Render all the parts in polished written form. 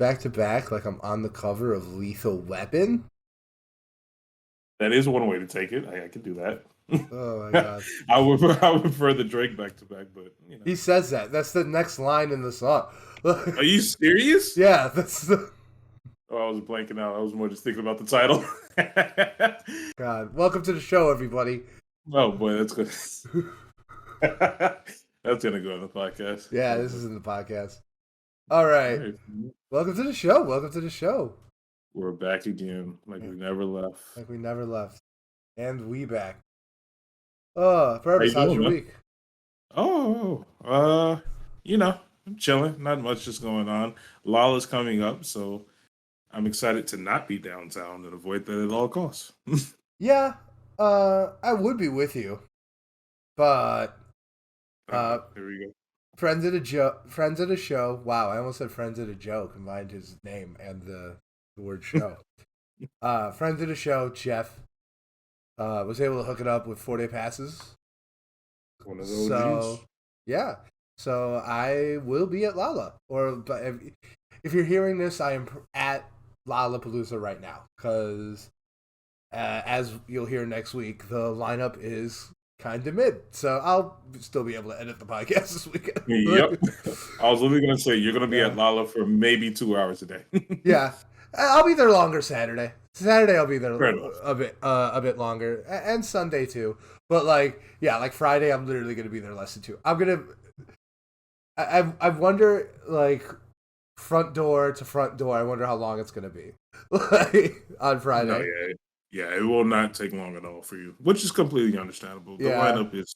back to back, like I'm on the cover of Lethal Weapon. That is one way to take it. I can do that. Oh my god! I would prefer the Drake back to back, but you know. He says that. That's the next line in the song. Are you serious? Yeah, that's the. Oh, I was blanking out. I was more just thinking about the title. God, welcome to the show, everybody. Oh boy, that's good. That's gonna go on the podcast. Yeah, this is in the podcast. All right. Welcome to the show. Welcome to the show. We're back again, like we never left. Like we never left. And we back. Oh, Purvis, how's your week? Oh, I'm chilling. Not much just going on. Lolla's coming up, so I'm excited to not be downtown and avoid that at all costs. Yeah, I would be with you, but here we go. Friends of the show. Wow, I almost said friends of the Joe. Combined his name and the word show. Friends of the show. Jeff was able to hook it up with 4-day passes. One of those. So yeah, so I will be at Lolla. Or if you're hearing this, I am at LOLLAPALOOZA right now because as you'll hear next week, the lineup is kind of mid, so I'll still be able to edit the podcast this weekend. Yep. I was literally going to say, you're going to be at Lolla for maybe 2 hours a day. Yeah. I'll be there longer Saturday. Saturday I'll be there a bit longer. And Sunday too. But like Friday I'm literally going to be there less than 2. I wonder, like, front door to front door, I wonder how long it's going to be. Like, on Friday. No, yeah, it will not take long at all for you, which is completely understandable. The lineup is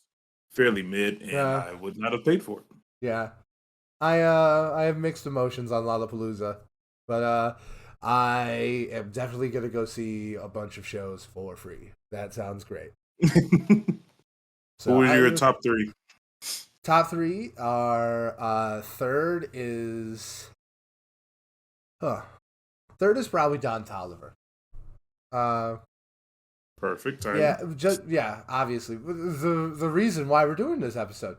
fairly mid, and I would not have paid for it. Yeah, I have mixed emotions on Lollapalooza, but I am definitely gonna go see a bunch of shows for free. That sounds great. So what are your top 3? Top 3 are third is probably Don Toliver. Perfect time. Yeah, obviously the reason why we're doing this episode.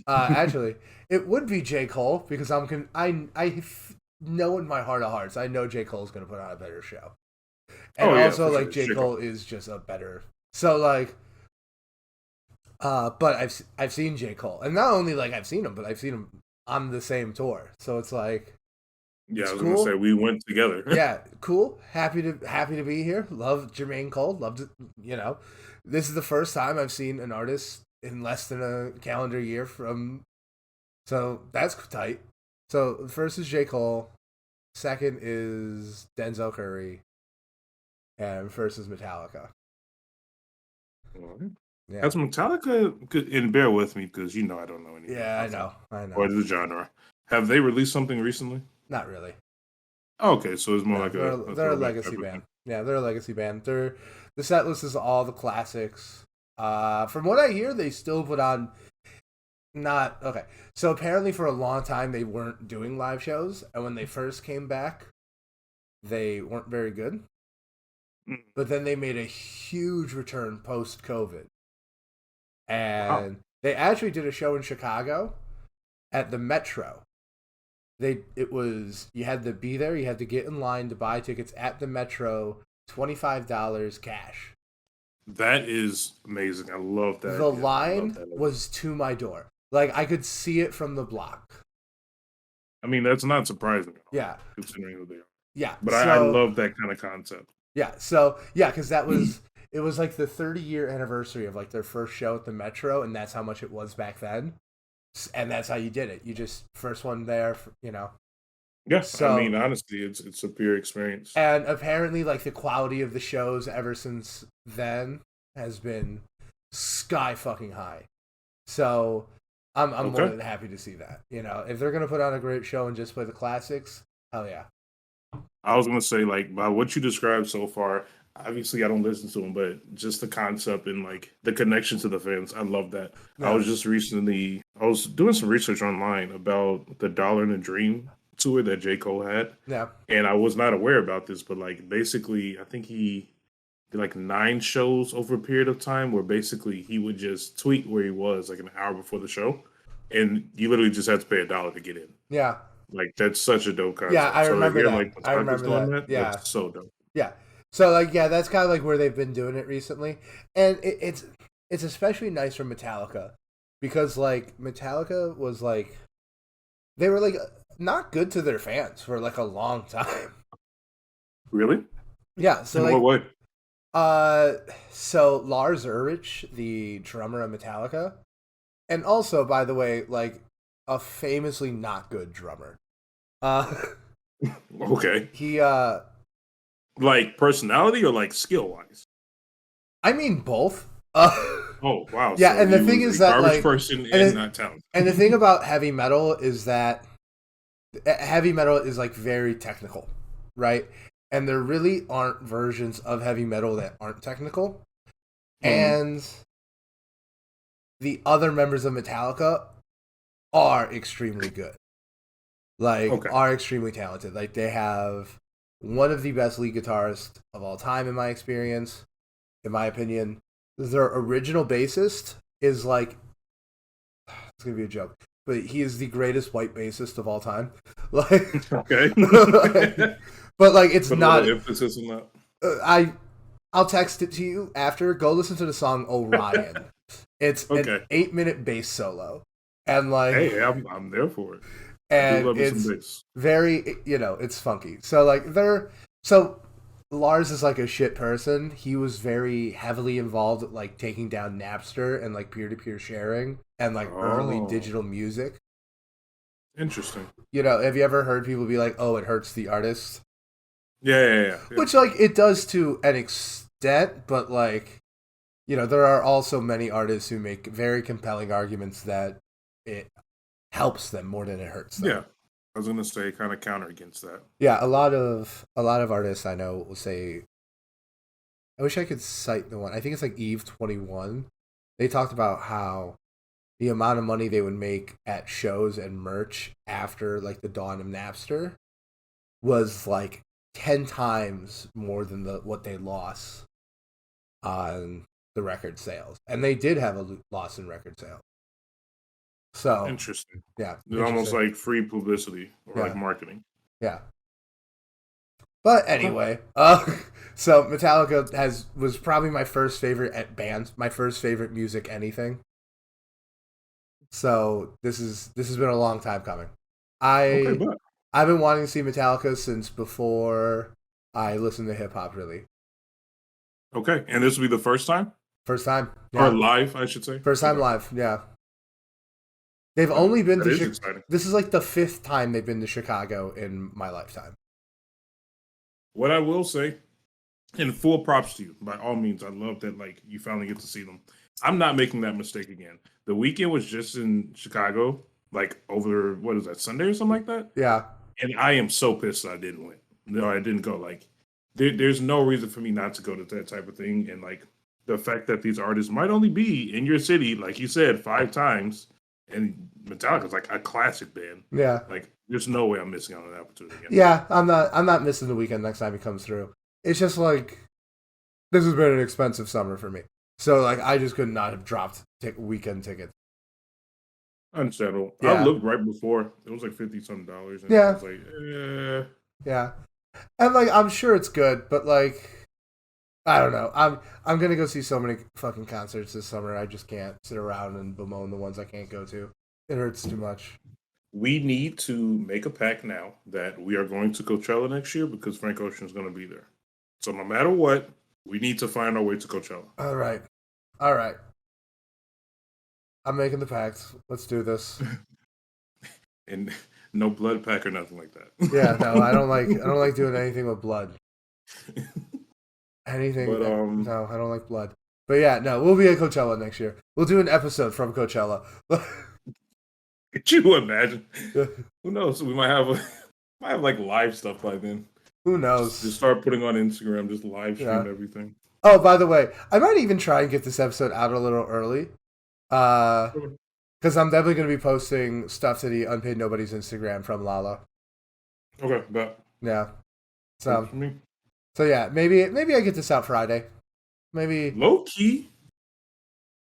Actually, it would be J. Cole because I know in my heart of hearts I know J. Cole's gonna put on a better show, and also like sure. J. Cole is just a better. So like, but I've seen J. Cole, and not only like I've seen him, but I've seen him on the same tour. So it's like. Yeah, I was gonna say we went together. Yeah, cool. Happy to be here. Love Jermaine Cole. Loved it. You know, this is the first time I've seen an artist in less than a calendar year from. So that's tight. So first is J. Cole, second is Denzel Curry, and first is Metallica. Right. Yeah, that's Metallica. And bear with me because I don't know anything. Yeah, I know. Or the genre. Have they released something recently? Not really. Okay, so it's more like they're a legacy band. Yeah, they're a legacy band. The set list is all the classics. From what I hear, they still put on. Not okay. So apparently, for a long time, they weren't doing live shows, and when they first came back, they weren't very good. But then they made a huge return post COVID, and they actually did a show in Chicago at the Metro. You had to be there, you had to get in line to buy tickets at the Metro, $25 cash. That is amazing. I love that. The line was to my door. Like, I could see it from the block. I mean, that's not surprising. Yeah. Considering who they are. Yeah. But I love that kind of concept. Yeah. So, yeah, because it was like the 30-year anniversary of like their first show at the Metro, and that's how much it was back then. And that's how you did it. You just first one there, Yeah, so, I mean, honestly, it's a pure experience. And apparently, like the quality of the shows ever since then has been sky fucking high. So I'm more than happy to see that. If they're gonna put on a great show and just play the classics, hell yeah. I was gonna say, like, by what you described so far. Obviously, I don't listen to them, but just the concept and like the connection to the fans, I love that. Yeah. I was doing some research online about the Dollar and a Dream tour that J. Cole had. Yeah. And I was not aware about this, but like basically, I think he did like 9 shows over a period of time where basically he would just tweet where he was like an hour before the show. And you literally just had to pay $1 to get in. Yeah. Like that's such a dope Yeah, concept. I So to remember hear that. like I Metallica's remember doing that. that, Yeah, that's so dope. yeah. So like, yeah, that's kind of like where they've been doing it recently, and it's especially nice for Metallica because like Metallica was like they were like not good to their fans for like a long time. Really? Yeah, so In what like way? uh so Lars Ulrich, the drummer of Metallica, and also by the way, like a famously not good drummer. Uh Okay. he Like personality or like skill wise? I mean both. Uh Oh wow. yeah, So and the he thing was is a that garbage like person and and it, not talented. and the thing about heavy metal is that heavy metal is like very technical, right? And there really aren't versions of heavy metal that aren't technical. Mhm. And the other members of Metallica are extremely good. Like Okay. are extremely talented. Like they have one of the best lead guitarists of all time in my experience, in my opinion. Their original bassist is like it's gonna be a joke, but he is the greatest white bassist of all time. Like, Okay. but like it's Put a little not. emphasis on that. I'll text it to you after. Go listen to the song Orion. It's an Okay. 8-minute bass solo, and like, Hey, I'm there for it. I do and love me some it's bass. very, it's funky. So like so Lars is like a shit person. He was very heavily involved with like taking down Napster and like peer to peer sharing and like early Oh, digital music. interesting. Have you ever heard people be like, "Oh, it hurts the artist," Yeah. which like it does to an extent, but like there are also many artists who make very compelling arguments that it helps them more than it hurts them. Yeah. I was gonna say kind of counter against that. Yeah, a lot of artists I know will say. I wish I could cite the one. I think it's like Eve 21. They talked about how the amount of money they would make at shows and merch after like the dawn of Napster was like 10 times more than what they lost on the record sales. And they did have a loss in record sales. So, Interesting. yeah, It's almost interesting. like free publicity or like Yeah, marketing. yeah. But Okay. anyway, so Metallica was probably my first favorite at band, my first favorite music anything. So this has been a long time coming. Okay, I but I've been wanting to see Metallica since before I listened to hip hop. Really, okay. And this will be the first time? first time. Or Yeah, live, I should say. first time Okay. live. Yeah, they've Okay. only been That to. is exciting. This is like the fifth time they've been to Chicago in my lifetime. What I will say, and full props to you, by all means, I love that like you finally get to see them. I'm not making that mistake again. The weekend was just in Chicago, like over what is that, Sunday or something like that? Yeah, And I am so pissed that I didn't win. No, I didn't go. Like, there's no reason for me not to go to that type of thing. And like the fact that these artists might only be in your city, like you said, 5 times, and Metallica's like a classic band. yeah, Like, there's no way I'm missing out on that opportunity again. yeah. I'm not missing the weekend next time he comes through. It's just like this has been an expensive summer for me. So like I just could not have dropped weekend tickets. Unsettled. I Yeah, looked right before. It was like 50 something dollars, and I yeah, was like, yeah. And like I'm sure it's good, but like I don't know. I'm gonna go see so many fucking concerts this summer. I just can't sit around and bemoan the ones I can't go to. It hurts too much. we need to make a pact now that we are going to Coachella next year because Frank Ocean's going to be there. So no matter what, we need to find our way to Coachella. All right, all right. I'm making the pact. Let's do this. And no blood pack or nothing like Yeah, no, I don't that. like doing anything with blood. Anything? But No, I don't like blood. But yeah, no, we'll be at Coachella next year. We'll do an episode from Coachella. could you imagine? Who knows? We might have might have like live stuff by then. Who Just knows? start putting on Instagram, just live Yeah. stream everything. Oh, by the way, I might even try and get this episode out a little early. Because I'm definitely going to be posting stuff to the Unpaid Nobody's Instagram from Lolla. Okay, but Yeah. works So for me. yeah, maybe I get this out Friday. Maybe Low key.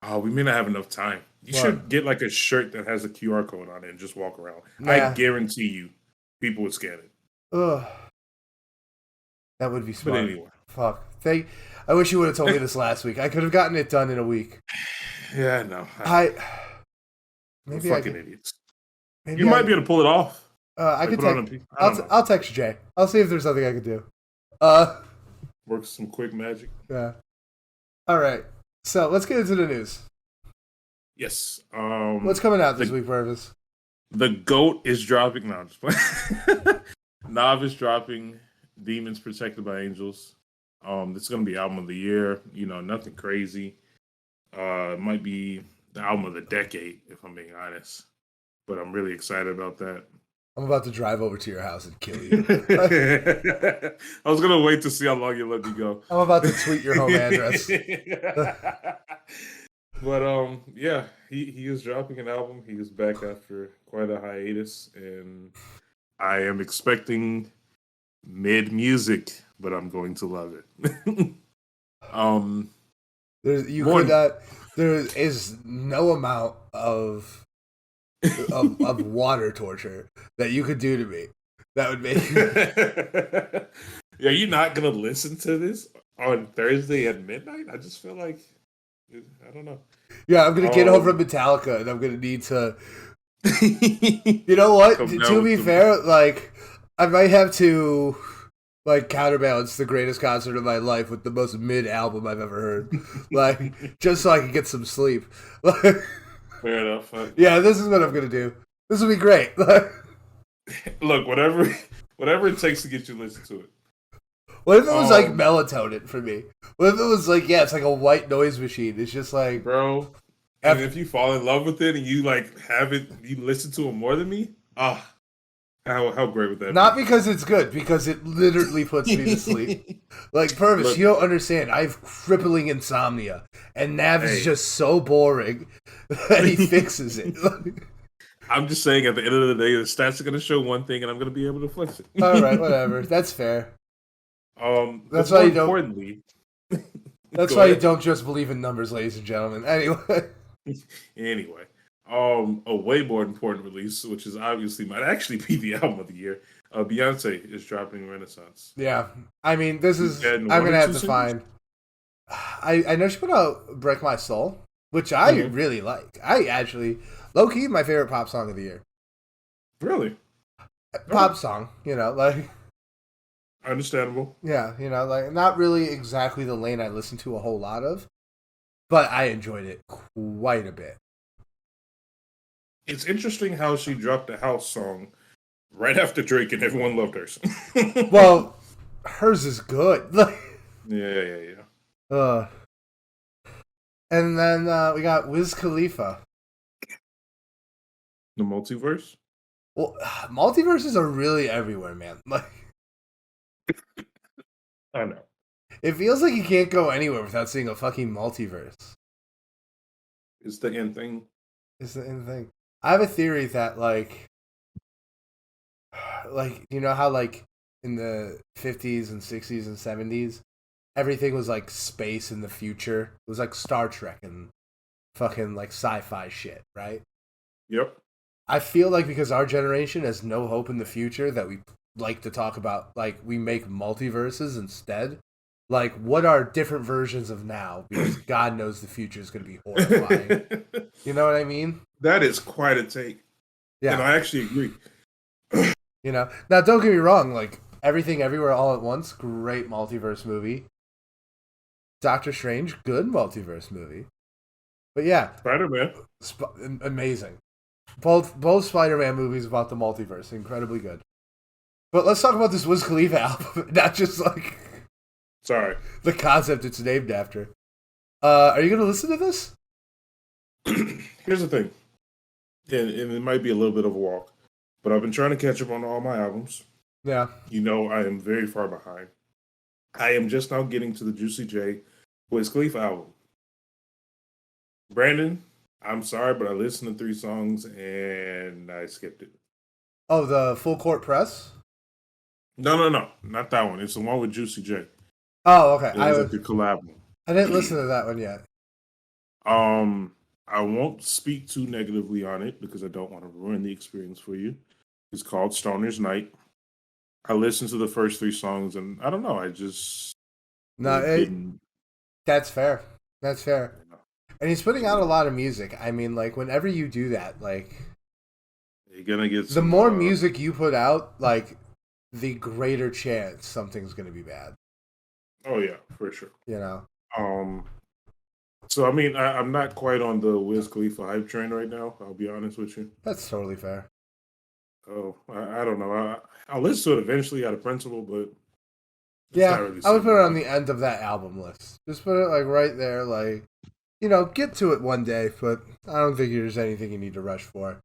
Oh, we may not have enough time. You what? should get like a shirt that has a QR code on it and just walk around. I Nah, guarantee you, people would scan it. Ugh. That would be But smart. anyway. Fuck. I wish you would have told me this last week. I could have gotten it done in a week. Yeah, no. Maybe fucking I could, idiots. maybe You might be able to pull it off. I could text. text. I'll text Jay. I'll see if there's something I could do. Work some quick magic. Yeah. All right. So let's get into the news. Yes. What's coming out this week, Purvis? The GOAT is dropping. No, I'm just playing. Nav is dropping. Demons Protected by Angels. This is gonna be album of the year. You know, nothing crazy. It might be the album of the decade, if I'm being honest. But I'm really excited about that. I'm about to drive over to your house and kill you. I was gonna wait to see how long you let me go. I'm about to tweet your home address. But yeah, he is dropping an album. He is back after quite a hiatus, and I am expecting mid music, but I'm going to love it. There is no amount of water torture that you could do to me that would make Are you not gonna listen to this on Thursday at midnight? I just feel like I don't know. Yeah, I'm gonna get home from Metallica and I'm gonna need to you know what? To be fair, like I might have to like counterbalance the greatest concert of my life with the most mid album I've ever heard. Like just so I can get some sleep. Fair enough. Yeah, this is what I'm gonna do. This will be great. Look, whatever it takes to get you to listen to it. What if it was like melatonin for me? What if it was like, yeah, it's like a white noise machine. It's just like, bro. And if you fall in love with it and you like have it, you listen to it more than me. How great would that? Not because it's good, because it literally puts me to sleep. Like Purvis, you don't understand. I have crippling insomnia, and Nav is just so boring that he fixes it. I'm just saying, at the end of the day, the stats are going to show one thing, and I'm going to be able to flex it. All right, whatever. That's fair. That's why you don't. Importantly, that's why you don't just believe in numbers, ladies and gentlemen. Anyway, a way more important release, which is obviously might actually be the album of the year. Beyonce is dropping Renaissance. Yeah, I mean, this is. I'm gonna have to find. I know she put out "Break My Soul," which I really like. I actually, low key, my favorite pop song of the year. Really? Pop song, you know, like. Understandable. Yeah, you know, like not really exactly the lane I listen to a whole lot of, but I enjoyed it quite a bit. It's interesting how she dropped the house song right after Drake and everyone loved hers. Well, hers is good. Yeah. And then we got Wiz Khalifa. The multiverse? Well, multiverses are really everywhere, man. Like, I know. It feels like you can't go anywhere without seeing a fucking multiverse. It's the end thing. It's the end thing. I have a theory that, like, you know how, like, in the 50s and 60s and 70s, everything was, like, space in the future? It was, like, Star Trek and fucking, like, sci-fi shit, right? Yep. I feel like because our generation has no hope in the future that we like to talk about, like, we make multiverses instead. Like, what are different versions of now? Because God knows the future is going to be horrifying. You know what I mean? That is quite a take. Yeah. And I actually agree. You know? Now, don't get me wrong. Like, Everything Everywhere All at Once, great multiverse movie. Doctor Strange, good multiverse movie. But yeah. Spider-Man. Amazing. Both Spider-Man movies about the multiverse. Incredibly good. But let's talk about this Wiz Khalifa album. Not just, like... Sorry. The concept it's named after. Are you going to listen to this? Here's the thing. And it might be a little bit of a walk. But I've been trying to catch up on all my albums. Yeah. You know, I am very far behind. I am just now getting to the Juicy J Wiz Khalifa album. Brandon, I'm sorry, but I listened to 3 songs and I skipped it. Oh, the Full Court Press? No. Not that one. It's the one with Juicy J. Oh, okay. I was like the collab one. I didn't listen to that one yet. I won't speak too negatively on it because I don't want to ruin the experience for you. It's called Stoner's Night. I listened to the first 3 songs, and I don't know. I just No, didn't. that's fair. That's fair. You know, And he's putting out a so lot of music. I mean, like whenever you do that, like you're gonna get the some. more music you put out, like the greater chance something's gonna be bad. Oh yeah, for sure. You know. Um. So I mean, I'm not quite on the Wiz Khalifa hype train right now. I'll be honest with you. That's totally fair. Oh, I don't know. I'll listen to it eventually out of principle, but it's not Yeah, really I would sitting put it with on me. the end of that album list. Just put it like right there, like get to it one day. But I don't think there's anything you need to rush for.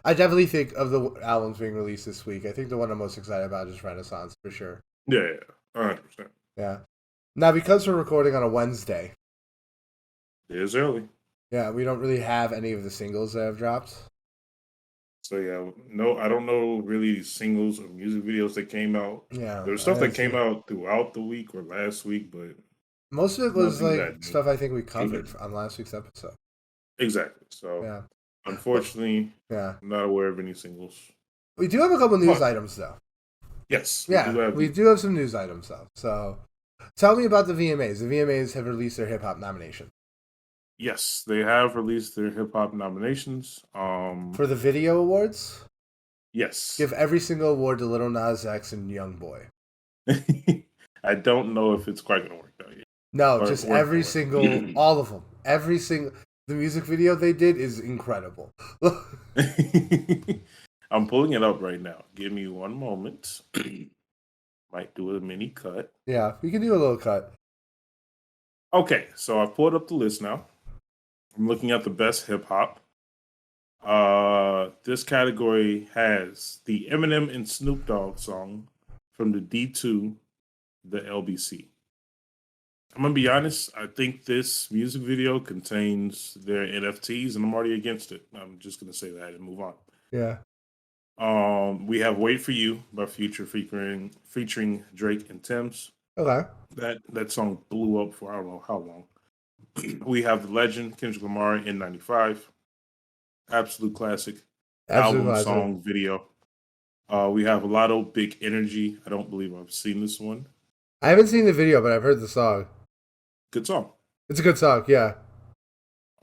I definitely think of the albums being released this week. I think the one I'm most excited about is Renaissance for sure. Yeah, 100%. Yeah. Now because we're recording on a Wednesday, It is early. yeah, we don't really have any of the singles that have dropped. So yeah, no, I don't know really singles or music videos that came out. Yeah, There's I stuff that didn't came see. out throughout the week or last week, but Most of it was nothing like that new. stuff I think we covered on last week's episode. Exactly. So Yeah, but unfortunately, yeah, I'm not aware of any singles. we do have a couple news But items though. yes, we do Yeah, have we the do have some news items though. So tell me about the VMAs. The VMAs have released their hip hop nomination yes, they have released their hip hop nominations. for the video awards. Yes. Give every single award to Little Nas X and Young Boy. I don't know if it's quite gonna work out yet. No, Or just work every that single, way. all of them. Every single. The music video they did is incredible. I'm pulling it up right now. Give me one moment. Might do a mini cut. Yeah, we can do a little cut. Okay, so I've pulled up the list now. I'm looking at the best hip hop. This category has the Eminem and Snoop Dogg song from the D2, the LBC. I'm gonna be honest. I think this music video contains their NFTs, and I'm already against it. I'm just gonna say that and move on. Yeah. We have "Wait for You" by Future featuring Drake and Thames. Okay. That song blew up for I don't know how long. We have the legend Kendrick Lamar in '95, absolute classic Absolutely album, classic. song, video. We have a Lotto, Big Energy. I don't believe I've seen this one. I haven't seen the video, but I've heard the song. Good song. It's a good song, yeah.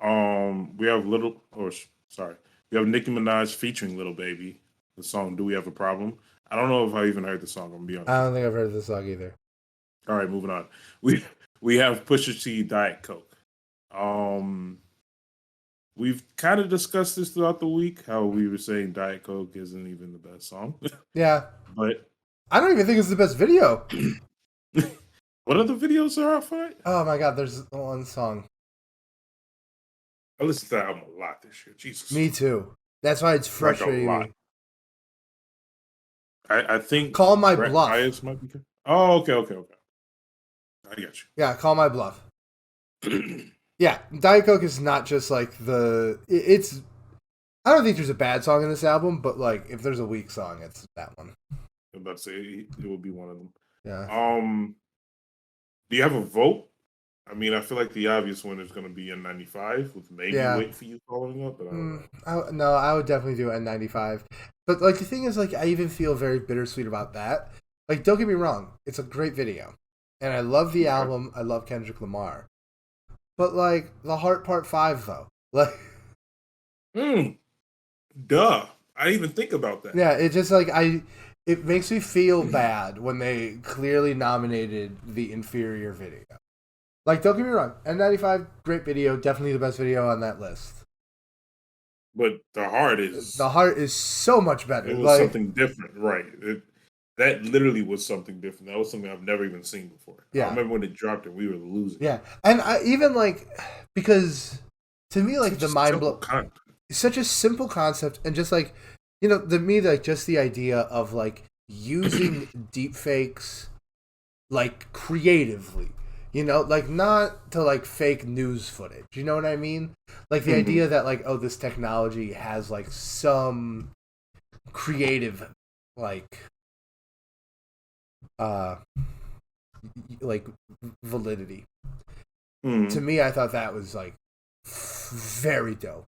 We have we have Nicki Minaj featuring Little Baby. The song "Do We Have a Problem." I don't know if I even heard the song. I'm gonna be honest. I don't think I've heard the song either. All right, moving on. We have Pusha T, Diet Coke. We've kind of discussed this throughout the week. How we were saying Diet Coke isn't even the best song, Yeah. but I don't even think it's the best video. what other videos are out for it? Oh my god, there's one song. I listened to that album a lot this year. Jesus, Me too. That's why it's like a frustrating lot. me. I think Call My Brett Bluff. Bias might be good. Oh, okay. I got Yeah, Call My Bluff. Yeah, Diet Coke is not just like it's. I don't think there's a bad song in this album, but like if there's a weak song, it's that one. I'm about to say it would be one of them. Yeah. Do you have a vote? I mean, I feel like the obvious one is going to be N95 with maybe Yeah. Wait for You following up, but I don't know. No, I would definitely do N95. But like the thing is, like I even feel very bittersweet about that. Like, don't get me wrong, it's a great video, and I love the Okay. album. I love Kendrick Lamar, but like the Heart Part 5 though, like Duh. I didn't even think about that. yeah, it just like it makes me feel bad when they clearly nominated the inferior video. Like, don't get me wrong, N95 great video, definitely the best video on that list. But the Heart is so much better. it was like, something different, right? That literally was something different. That was something I've never even seen before. Yeah. I remember when it dropped and we were losing. Yeah, and I even like because to me like the mind blow. It's such a simple concept, and just like to me like just the idea of like using deep fakes like creatively. Like not to like fake news footage. You know what I mean? Like the idea that like this technology has like some creative like like validity. To me, I thought that was like very dope,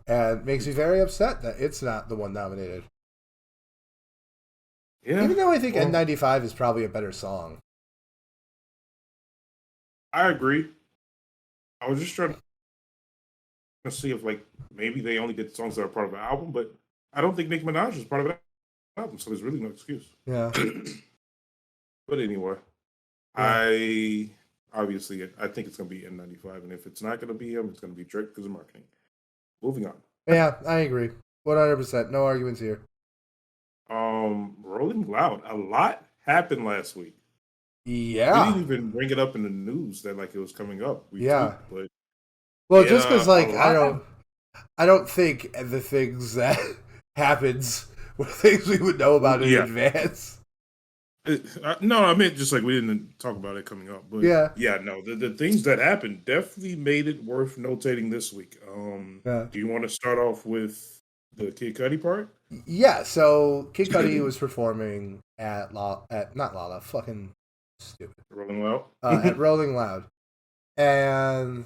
and makes me very upset that it's not the one nominated. Yeah. Even though I think Well, N95 is probably a better song. I agree. I was just trying to see if like maybe they only get songs that are part of an album, but I don't think Nicki Minaj is part of an album, so there's really no excuse. Yeah. But anyway, Yeah. I obviously I think it's gonna be N95, and if it's not gonna be him, it's gonna be Drake because of marketing. Moving on. Yeah, I agree. 100%. No arguments here. Rolling Loud. A lot happened last week. We Yeah. didn't even bring it up in the news that like it was coming up. We Yeah. tweaked, but Well, just because, a like, lot. I don't think the things that happens were things we would know about in Yeah. advance. No, I meant just like we didn't talk about it coming up, but Yeah. no, the things that happened definitely made it worth notating this week. Yeah. Do you want to start off with the Kid Cudi part? Yeah. So Kid Cudi was performing at not Lolla, fucking stupid. Rolling Loud. At Rolling Loud, and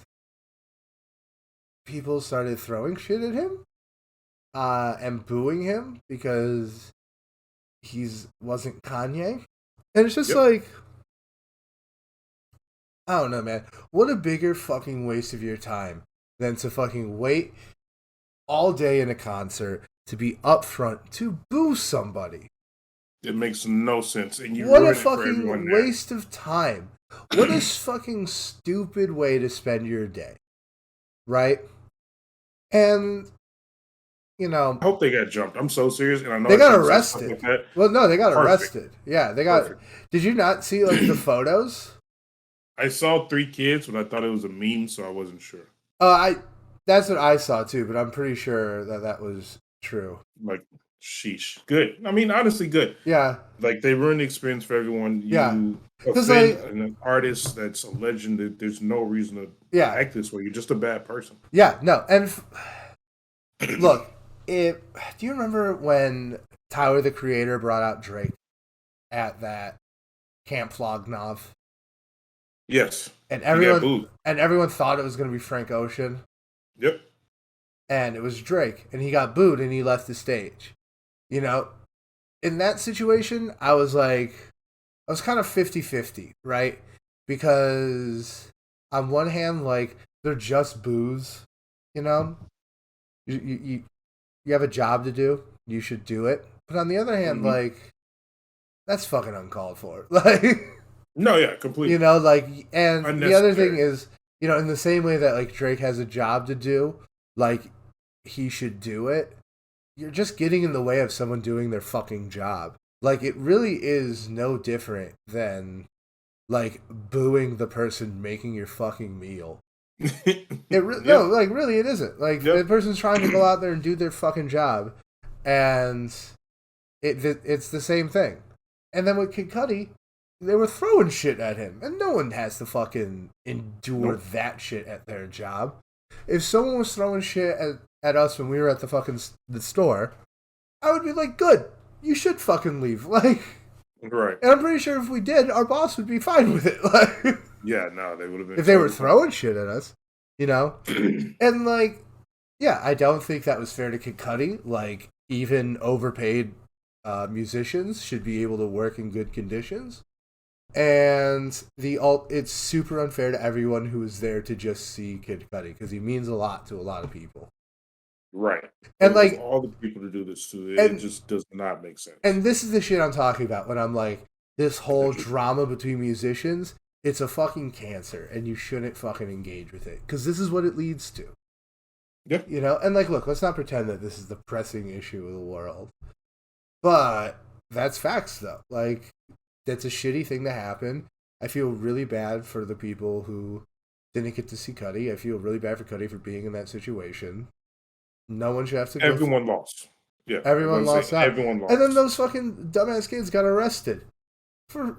people started throwing shit at him, and booing him because wasn't Kanye. And it's just like, I don't know, man. What a bigger fucking waste of your time than to fucking wait all day in a concert to be up front to boo somebody. It makes no sense, and you What ruin a it for everyone fucking now. waste of time. What a fucking stupid way to spend your day. Right? And, you know, I hope they got jumped. I'm so serious, and I know they I got shouldn't say stuff arrested. like that. Well, no, they got Perfect. arrested. Yeah, they got. Perfect. Did you not see like the photos? I saw 3 kids, but I thought it was a meme, so I wasn't sure. That's what I saw too, but I'm pretty sure that was true. Like, sheesh. Good. I mean, honestly, good. Yeah. Like, they ruined the experience for everyone. Yeah. You 'Cause, offend like, an artist that's a legend. That there's no reason to act this way. You're just a bad person. Yeah, no. And look, do you remember when Tyler the Creator brought out Drake at that Camp Flog Gnaw? Yes. And everyone thought it was going to be Frank Ocean. Yep. And it was Drake, and he got booed and he left the stage. You know, in that situation, I was kind of 50-50, right? Because on one hand, like, they're just boos, you know? You have a job to do, you should do it. But on the other hand, like, that's fucking uncalled for. Like, no, yeah, completely. You know, like, and the other thing is, you know, in the same way that, like, Drake has a job to do, like, he should do it, you're just getting in the way of someone doing their fucking job. Like, it really is no different than, like, booing the person making your fucking meal. No, like, really, it isn't. Like, the person's trying to go out there and do their fucking job, and it's the same thing. And then with Kid Cudi, they were throwing shit at him, and no one has to fucking endure that shit at their job. If someone was throwing shit at us when we were at the store, I would be like, good, you should fucking leave. Like, right. And I'm pretty sure if we did, our boss would be fine with it. Like, yeah, no, they would have been. If they were throwing shit at us, you know? And, like, yeah, I don't think that was fair to Kid Cudi. Like, even overpaid musicians should be able to work in good conditions. And it's super unfair to everyone who is there to just see Kid Cudi, because he means a lot to a lot of people. Right. And like all the people to do this too, it just does not make sense. And this is the shit I'm talking about when I'm like, this whole drama between musicians, it's a fucking cancer, and you shouldn't fucking engage with it, because this is what it leads to. Yeah. You know? And like, look, let's not pretend that this is the pressing issue of the world. But that's facts, though. Like, that's a shitty thing to happen. I feel really bad for the people who didn't get to see Cudi. I feel really bad for Cudi for being in that situation. No one should have to. Everyone lost. Yeah, everyone lost out. Everyone lost. And then those fucking dumbass kids got arrested for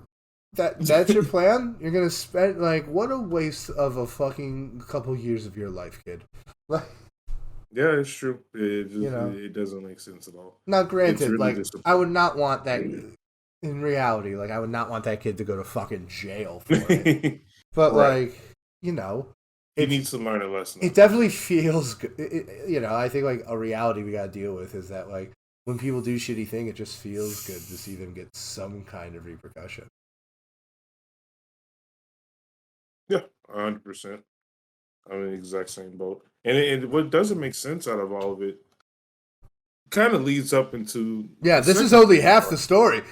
that. That's your plan. You're gonna spend what a waste of a fucking couple years of your life, kid. Like, yeah, it's true. It doesn't make sense at all. Now, granted, really I would not want that. In reality, I would not want that kid to go to fucking jail for it. But right. He needs to learn a lesson. It definitely feels good. I think a reality we gotta deal with is that when people do shitty thing, it just feels good to see them get some kind of repercussion. Yeah, 100%. I'm in the exact same boat. And what doesn't make sense out of all of it kind of leads up into Yeah, the this is second only crazy half part. the story.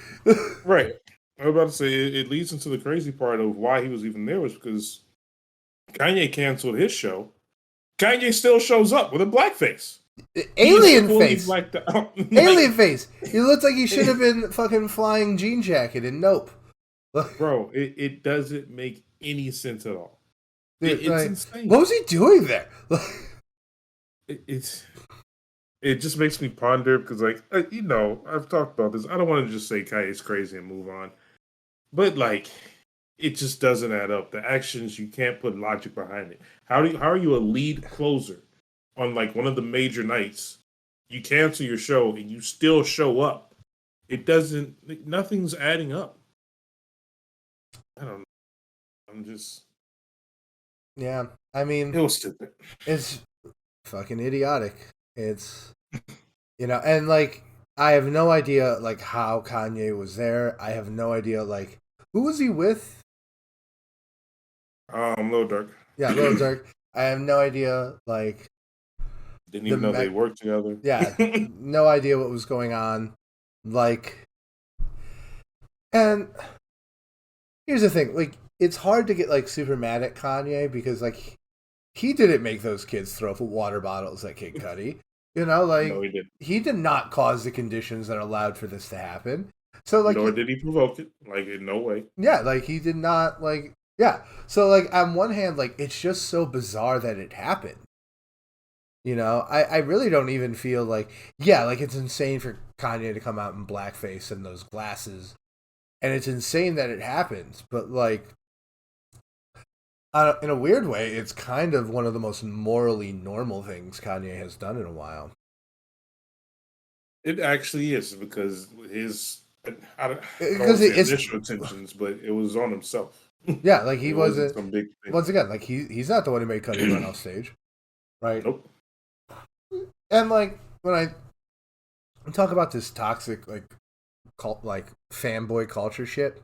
Right. I was about to say it leads into the crazy part of why he was even there was because Kanye canceled his show. Kanye still shows up with a blackface. He is Alien fully face. blacked out. Alien face. He looks like he should have been fucking flying jean jacket in Nope. Bro, it doesn't make any sense at all. Dude, It's like, insane. what was he doing there? It's it just makes me ponder because, like, I've talked about this. I don't want to just say Kanye's crazy and move on, but like, it just doesn't add up. The actions, you can't put logic behind it. How are you a lead closer on like one of the major nights? You cancel your show and you still show up. It doesn't. Nothing's adding up. I don't know. I'm just. Yeah, I mean, It was stupid. it's fucking idiotic. It's, and like, I have no idea, like, how Kanye was there. I have no idea, like, who was he with? Lil Durk. Yeah, Lil Durk. I have no idea, like, Didn't even know they worked together. yeah, no idea what was going on. Like, and here's the thing, like, it's hard to get, like, super mad at Kanye because, like, he didn't make those kids throw water bottles at Kid Cudi. Like, No, he didn't. he did not cause the conditions that allowed for this to happen. So, like, Nor did he provoke it. Like, in no way. yeah, like, he did not, like, yeah. So, like, on one hand, like, it's just so bizarre that it happened. I really don't even feel like, yeah, like, it's insane for Kanye to come out in blackface and those glasses. And it's insane that it happens. But, like, in a weird way, it's kind of one of the most morally normal things Kanye has done in a while. It actually is because his, I don't Because want to say it's initial intentions, but it was on himself. yeah, like he It wasn't wasn't. some big thing. Once again, like he's not the one who made Cudi run off stage, right? Nope. And like when I talk about this toxic like cult like fanboy culture shit,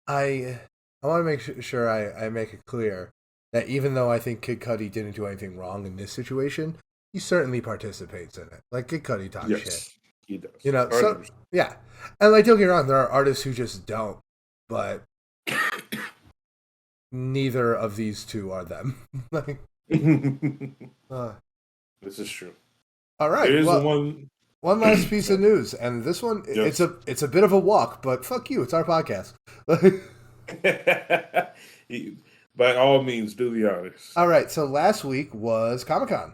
I want to make sure I make it clear that even though I think Kid Cudi didn't do anything wrong in this situation, he certainly participates in it. Like Kid Cudi talks shit. Yes, he does. So yeah, and like don't get me wrong, there are artists who just don't, but neither of these two are them. Like, this is true. All right. There is one last piece of news, and this one it's a bit of a walk, but fuck you, it's our podcast. By all means, do the honors. All right. So last week was Comic-Con,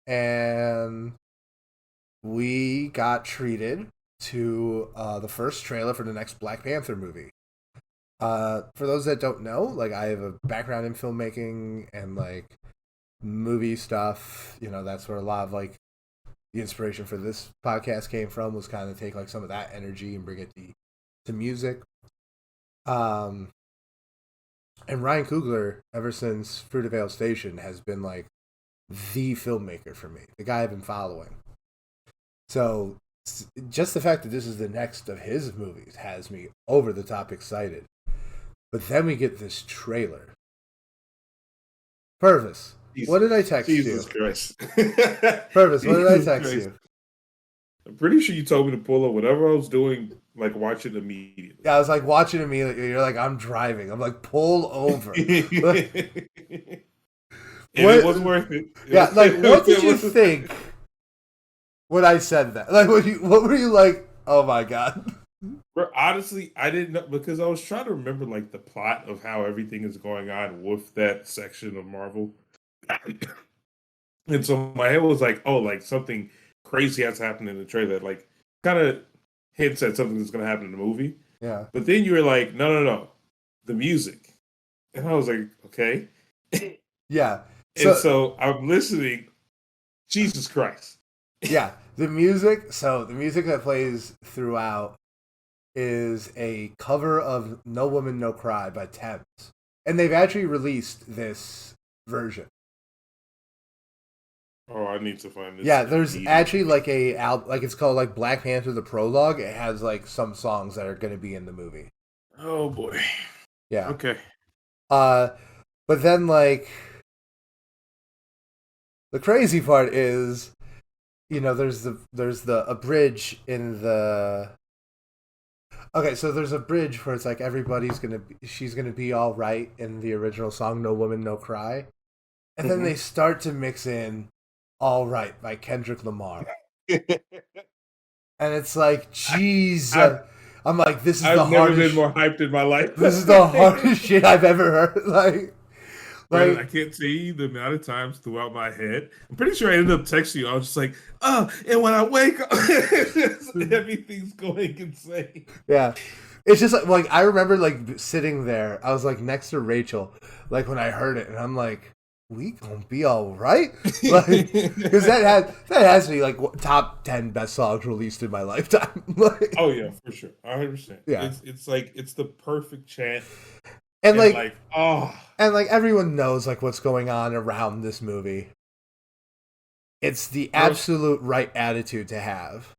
and we got treated to the first trailer for the next Black Panther movie. For those that don't know, like I have a background in filmmaking and like movie stuff. That's where a lot of like the inspiration for this podcast came from, was kind of take like some of that energy and bring it to music. And Ryan Coogler, ever since Fruitvale Station, has been like the filmmaker for me, the guy I've been following. So just the fact that this is the next of his movies has me over the top excited. But then we get this trailer. Purvis, what did I text you? Jesus Christ. Purvis, what did I text you? I'm pretty sure you told me to pull up whatever I was doing, like watch it immediately. Yeah, I was like watching immediately. You're like, I'm driving. I'm like, pull over. It was worth it. What did you think when I said that? Like, what were you like? Oh my god. Honestly, I didn't know, because I was trying to remember like the plot of how everything is going on with that section of Marvel. And so my head was like, oh, like something crazy has happened in the trailer. Like kind of hints at something that's going to happen in the movie. Yeah. But then you were like, no. The music. And I was like, okay. Yeah. So I'm listening. Jesus Christ. Yeah. The music that plays throughout is a cover of No Woman, No Cry by Thames. And they've actually released this version. Oh, I need to find this Yeah, there's actually immediately. like like it's called like Black Panther the prologue. It has like some songs that are going to be in the movie. Oh boy. Yeah. Okay. Uh, but then like the crazy part is, there's a bridge in the. Okay, so there's a bridge where it's like she's gonna be all right in the original song "No Woman No Cry," and then they Hmm. start to mix in "All Right" by Kendrick Lamar, and it's like, jeez, I've I'm like, this is the I've never been hardest, more hyped in my life. this is the hardest shit I've ever heard. Brandon, I Like, can't tell you the amount of times throughout my head. I'm pretty sure I ended up texting you. I was just like, oh, and when I wake up, everything's going insane. yeah. It's just like I remember like sitting there. I was like next to Rachel, like when I heard it, and I'm like, "We gonna be all right?" Like, because that has to be like top 10 best songs released in my lifetime. Like, Oh yeah, for sure. 100%. yeah, It's like it's the perfect chant and and like like oh and like everyone knows like what's going on around this movie. It's the bro, absolute right attitude to have.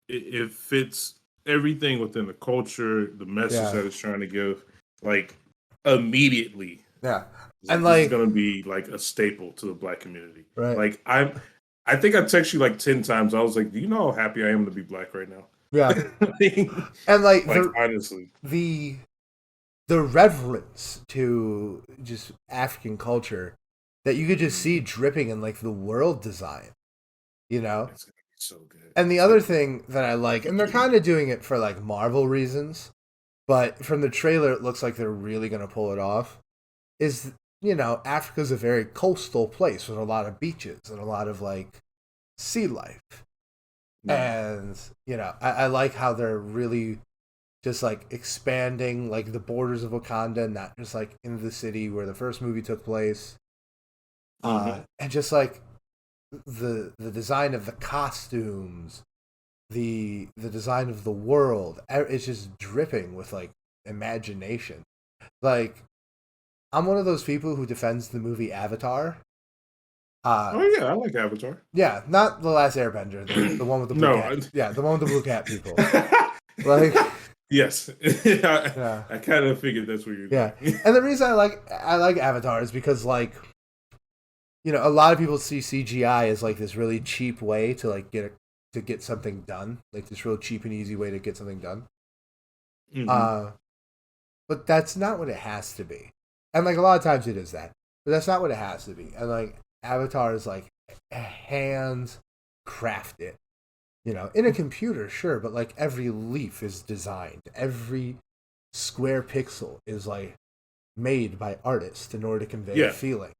it fits everything within the culture, the message Yeah, that it's trying to give, like immediately. yeah, It's and like this is like gonna be like a staple to the black community. right, Like I think I text you like 10 times. I was like, do you know how happy I am to be black right now? yeah, and like Like honestly. the the reverence to just African culture that you could just see Mhm. dripping in like the world design, you know? It's gonna be so good. And the It's other gonna be thing that I like, and they're kind of doing it for like Marvel reasons, but from the trailer, it looks like they're really going to pull it off, is, Africa's a very coastal place with a lot of beaches and a lot of like sea life. Mhm. And, I like how they're really just like expanding like the borders of Wakanda, not just like in the city where the first movie took place, Mhm. and just like the design of the costumes, the design of the world, it's just dripping with like imagination. Like I'm one of those people who defends the movie Avatar. Oh Uh, yeah, I like Avatar. yeah, not the Last Airbender, the one with the blue No. cat. Yeah, the one with the blue cat people. Like, Yes. I, yeah, I kind of figured that's what you're yeah. going. And the reason I like Avatar is because like a lot of people see CGI as like this really cheap way to like get something done, like this real cheap and easy way to get something done. Hmm. Uh, but that's not what it has to be. And like a lot of times it is that, but that's not what it has to be. And like Avatar is like hands crafted, in a computer, sure, but like every leaf is designed, every square pixel is like made by artists in order to convey a Yeah, feeling.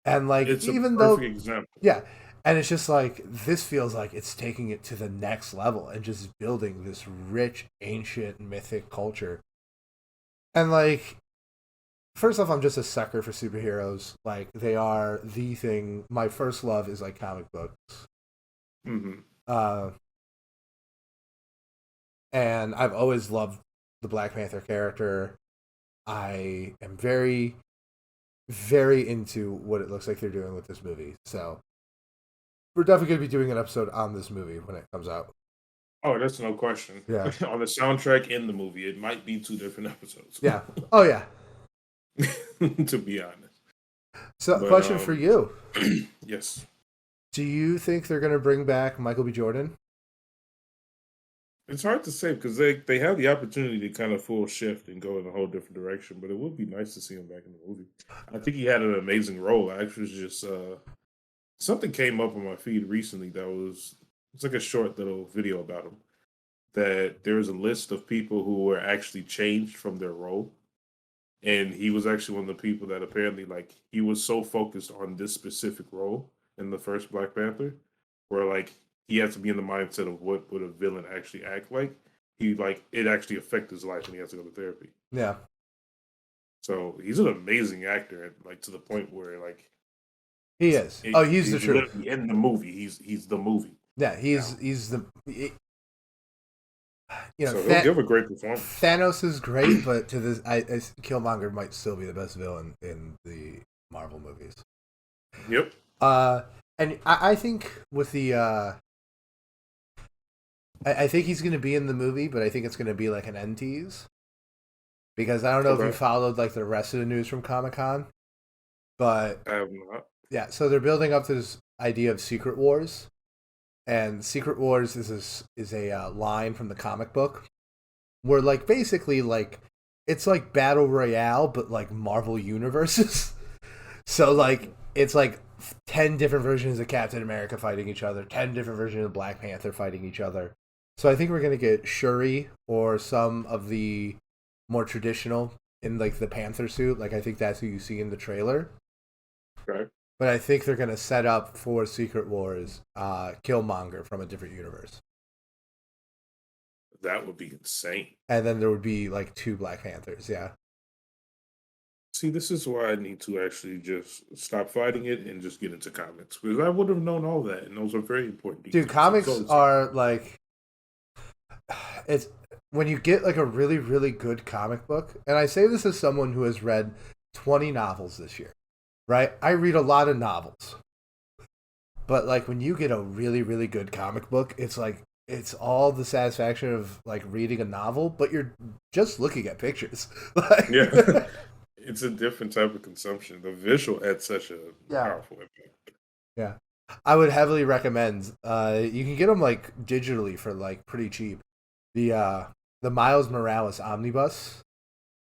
And like it's a even perfect though example. yeah, and it's just like this feels like it's taking it to the next level and just building this rich ancient mythic culture. And like first off, I'm just a sucker for superheroes. Like they are the thing. My first love is like comic books. Hmm. Uh and I've always loved the Black Panther character. I am very very into what it looks like they're doing with this movie. So we're definitely going to be doing an episode on this movie when it comes out. Oh, that's no question. Yeah. On the soundtrack and the movie, it might be two different episodes. Yeah. Oh, yeah. To be honest, So, but question for you. yes, Do you think they're going to bring back Michael B. Jordan? it's hard to say because they have the opportunity to kind of full shift and go in a whole different direction. But it would be nice to see him back in the movie. I think he had an amazing role. I actually was just something came up on my feed recently that was it's like a short little video about him. That there was a list of people who were actually changed from their role, and he was actually one of the people that apparently like he was so focused on this specific role in the first Black Panther, where like he had to be in the mindset of what would a villain actually act like. He like it actually affected his life, and he has to go to therapy. Yeah. So he's an amazing actor, and like to the point where like He is. Oh, he's the he's truth. literally in the movie. He's the movie Yeah, now. he's the So he'll give a great performance. Thanos is great, but to this, Killmonger might still be the best villain in the Marvel movies. Yep. Uh, And I think with the I think he's going to be in the movie, but I think it's going to be like an end tease because I don't know if you Okay, followed like the rest of the news from Comic Con, but I have not. yeah, so they're building up to this idea of Secret Wars, and Secret Wars is a line from the comic book where like basically like it's like battle royale but like Marvel universes. So like it's like 10 different versions of Captain America fighting each other, 10 different versions of Black Panther fighting each other. So I think we're going to get Shuri or some of the more traditional in like the Panther suit. Like I think that's who you see in the trailer. Okay, But I think they're going to set up for Secret Wars Killmonger from a different universe. that would be insane. And then there would be like two Black Panthers, yeah. See, this is why I need to actually just stop fighting it and just get into comics because I would have known all that, and those are very important Dude, details. I'm comics so sorry. are like it's when you get like a really really good comic book, and I say this as someone who has read 20 novels this year, right? I read a lot of novels, but like when you get a really really good comic book, it's like it's all the satisfaction of like reading a novel, but you're just looking at pictures. Like Yeah, it's a different type of consumption. The visual had such a yeah, powerful impact. yeah. I would heavily recommend. You can get them like digitally for like pretty cheap. The Miles Morales omnibus,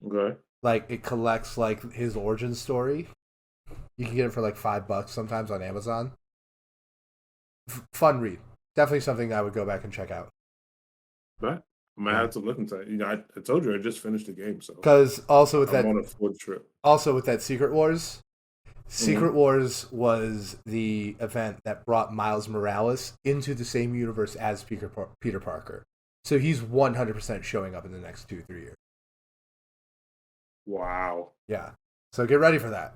Okay, like it collects like his origin story. You can get it for like $5 sometimes on Amazon. Fun read, definitely something I would go back and check out. but I'm gonna Yeah, have to look into it. I told you I just finished the game, so because I'm on a full trip. also with that Secret Wars. Hmm. Secret Wars was the event that brought Miles Morales into the same universe as Peter Parker. So he's 100% showing up in the next 2 3 years. Wow, Yeah. So get ready for that.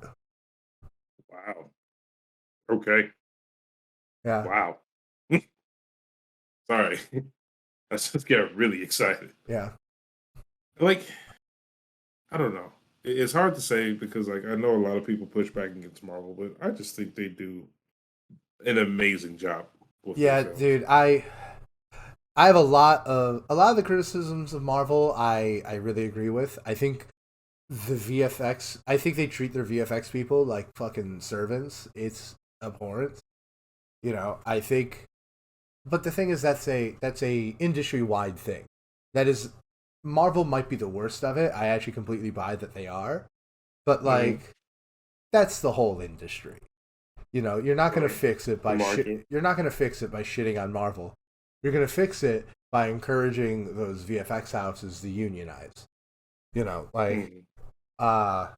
wow. Okay, Yeah. wow. Sorry, I just get really excited. Yeah. Like I don't know. It's hard to say because like I know a lot of people push back against Marvel, but I just think they do an amazing job with their Yeah, films. dude, I have a lot of the criticisms of Marvel I really agree with. I think the VFX, I think they treat their VFX people like fucking servants. It's abhorrent. I think but the thing is that's a industry wide thing. That is Marvel might be the worst of it. I actually completely buy that they are. But Hmm. like that's the whole industry. You're not gonna Right. fix it The by shit. market. You're not gonna fix it by shitting on Marvel. You're gonna fix it by encouraging those VFX houses to unionize. Like Hmm. uh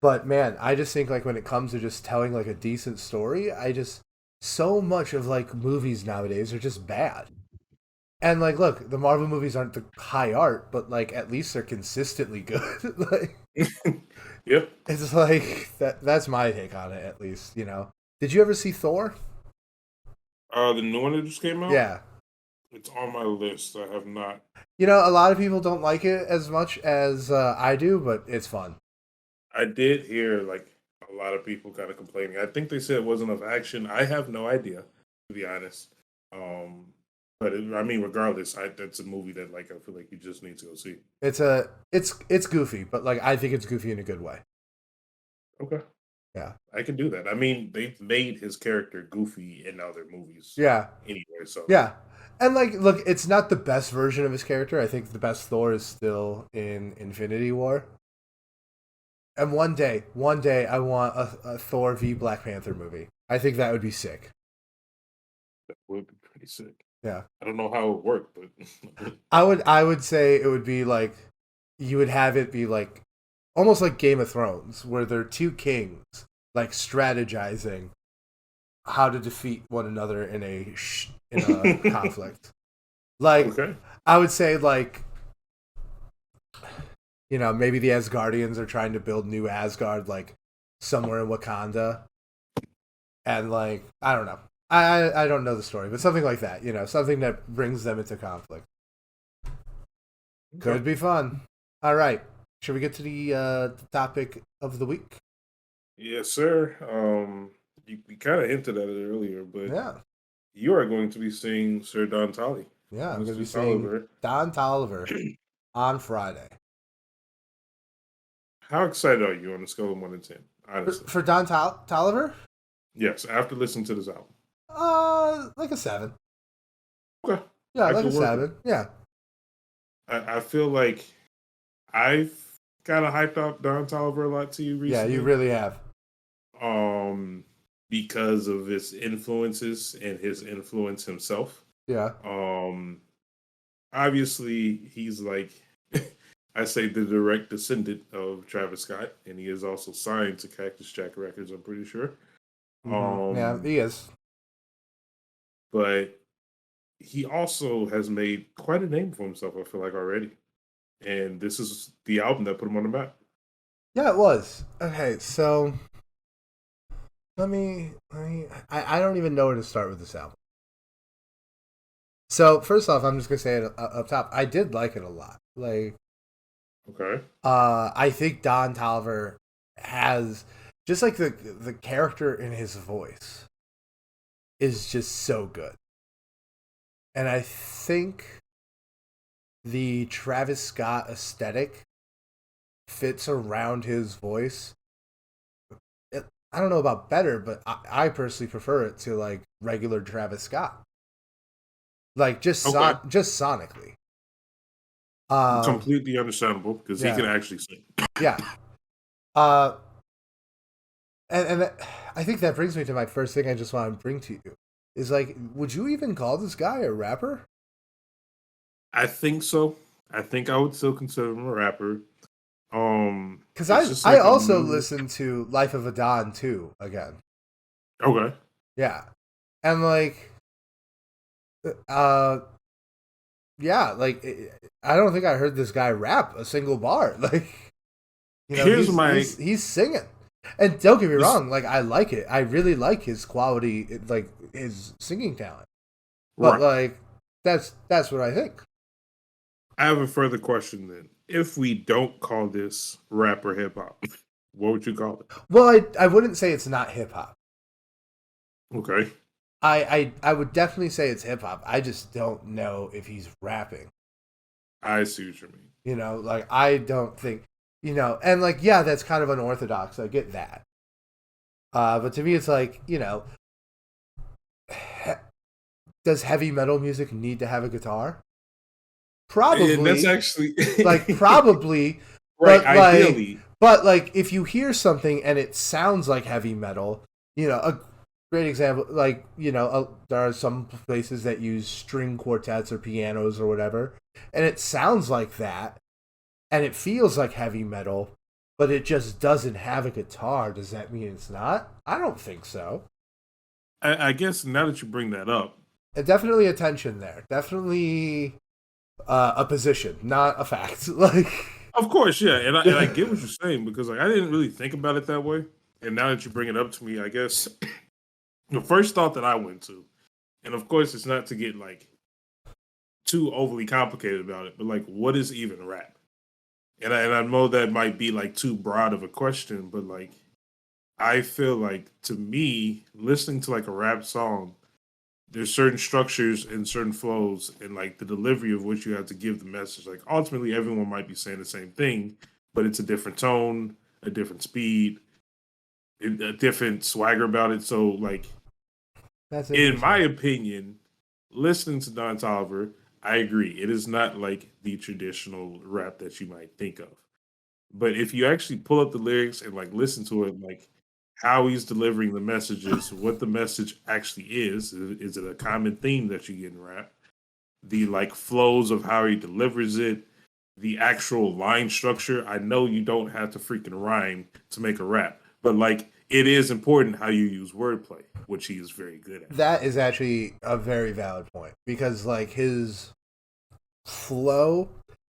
but man, I just think like when it comes to just telling like a decent story, I just so much of like movies nowadays are just bad. And like look, the Marvel movies aren't the high art, but like at least they're consistently good. Like Yep. it's like that's my take on it at least. Did you ever see Thor? The new one that just came out. Yeah. It's on my list. I have not. A lot of people don't like it as much as I do, but it's fun. I did hear like a lot of people kind of complaining. I think they said it wasn't enough action. I have no idea, to be honest. Um, I mean, regardless, that's a movie that like I feel like you just need to go see. It's goofy, but like I think it's goofy in a good way. Okay. Yeah. I can do that. I mean, they've made his character goofy in other movies Yeah. anyway, so Yeah. And like look, it's not the best version of his character. I think the best Thor is still in Infinity War. And one day I want a Thor v Black Panther movie. I think that would be sick. that would be pretty sick. Yeah. I don't know how it would work, but I would say it would be like you would have it be like almost like Game of Thrones, where there are two kings like strategizing how to defeat one another in a conflict. Like okay. I would say like maybe the Asgardians are trying to build new Asgard like somewhere in Wakanda, and like I don't know. I don't know the story, but something like that. Something that brings them into conflict Okay. could be fun. All right, should we get to the topic of the week? Yes, sir. You kind of hinted at it earlier, but Yeah. you are going to be seeing Sir Don Tolly, Yeah, I'm going to be Mr. seeing Tolliver. Don Toliver on Friday. How excited are you on a scale of 1 to 10? Honestly. For Don Toliver? Yes, after listening to this album. Like a 7. Okay. Yeah, I like could a work 7. with it. Yeah. I feel like I've kind of hyped up Don Toliver a lot to you Yeah, you recently. really have. Um, because of his influences and his influence himself. Yeah. Obviously he's like I say the direct descendant of Travis Scott, and he is also signed to Cactus Jack Records, I'm pretty sure. Yeah, he is. But he also has made quite a name for himself, I feel like, already. And this is the album that put him on the map. Yeah, it was. Okay, so I don't even know where to start with this album. So first off, I'm just gonna say it up top. I did like it a lot. Like, Okay. I think Don Toliver has just like the character in his voice is just so good, and I think the Travis Scott aesthetic fits around his voice. I don't know about better, but I personally prefer it to like regular Travis Scott, like just Okay. just sonically. Completely understandable because he Yeah, can actually sing. yeah. Uh, and I think that brings me to my first thing I just want to bring to you is like, would you even call this guy a rapper? I think so. I think I would still consider him a rapper. Because It's just I like a also new. listened to Life of a Don too again. Okay. Yeah, and like, uh, yeah, like I don't think I heard this guy rap a single bar. Like, Here's my he's singing. And don't get me this wrong, like I like it. I really like his quality, like his singing talent. But right. like that's what I think. I have a further question then. If we don't call this rap or hip hop, what would you call it? Well, I wouldn't say it's not hip hop. Okay. I would definitely say it's hip hop. I just don't know if he's rapping. I see what you mean. Like I don't think and like yeah, that's kind of unorthodox. I get that. But to me, it's like does heavy metal music need to have a guitar? And that's Probably, actually like probably, right, but like, ideally. if you hear something and it sounds like heavy metal, a great example, like there are some places that use string quartets or pianos or whatever, and it sounds like that, and it feels like heavy metal, but it just doesn't have a guitar. Does that mean it's not? I don't think so. I guess now that you bring that up, Definitely a tension there. Definitely a position, not a fact. Like, of course, yeah, and I get what you're saying because like I didn't really think about it that way. And now that you bring it up to me, I guess the first thought that I went to, and of course it's not to get like too overly complicated about it, but like what is even rap? And I know that might be like too broad of a question, but like I feel like to me, listening to like a rap song, there's certain structures and certain flows and like the delivery of which you have to give the message. Like ultimately everyone might be saying the same thing, but it's a different tone, a different speed, a different swagger about it. So like that's in my interesting. opinion, listening to Don Toliver, I agree. It is not like the traditional rap that you might think of. But if you actually pull up the lyrics and like listen to it, like how he's delivering the messages, what the message actually is it a common theme that you get in rap? The like flows of how he delivers it, the actual line structure. I know you don't have to freaking rhyme to make a rap, but like it is important how you use wordplay, which he is very good at. That is actually a very valid point because, like, his flow,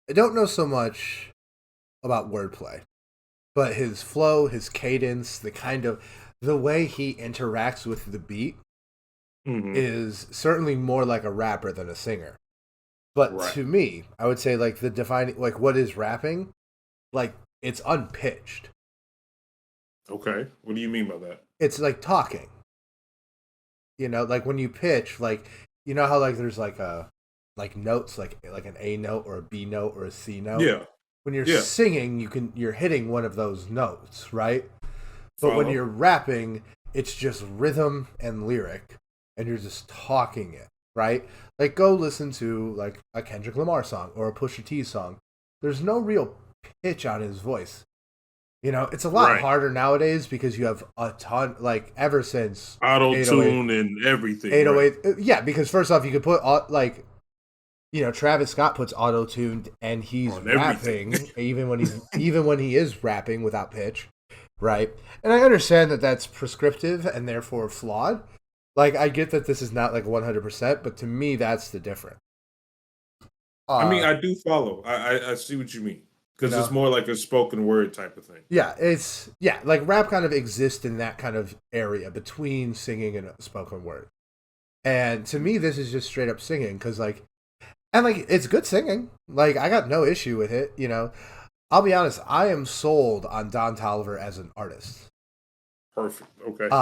I don't know so much about wordplay, but his flow, his cadence, the way he interacts with the beat Hmm. is certainly more like a rapper than a singer. But Right. to me, I would say like the defining, like what is rapping, like it's unpitched. Okay. What do you mean by that? it's like talking. You know, like when you pitch, like you know how like there's like a like notes like an A note or a B note or a C note. Yeah, When you're yeah. singing, you're hitting one of those notes, right? But when Follow. you're rapping, it's just rhythm and lyric, and you're just talking it, right? Like go listen to like a Kendrick Lamar song or a Pusha T song. There's no real pitch on his voice. You know, it's a lot Right. harder nowadays because you have a ton, like ever since Auto 808, tune and everything. Right. 808. Yeah, because first off, you could put like Travis Scott puts auto tuned and he's On everything. rapping even when he is rapping without pitch, right? And I understand that that's prescriptive and therefore flawed. Like I get that this is not like 100%, but to me that's the difference. I mean, Uh, I do follow. I see what you mean you because it's know, more like a spoken word type of thing. yeah, like rap kind of exists in that kind of area between singing and spoken word. And to me this is just straight up singing cuz like and like it's good singing. Like I got no issue with it, you know. I'll be honest, I am sold on Don Toliver as an artist. Perfect. Okay.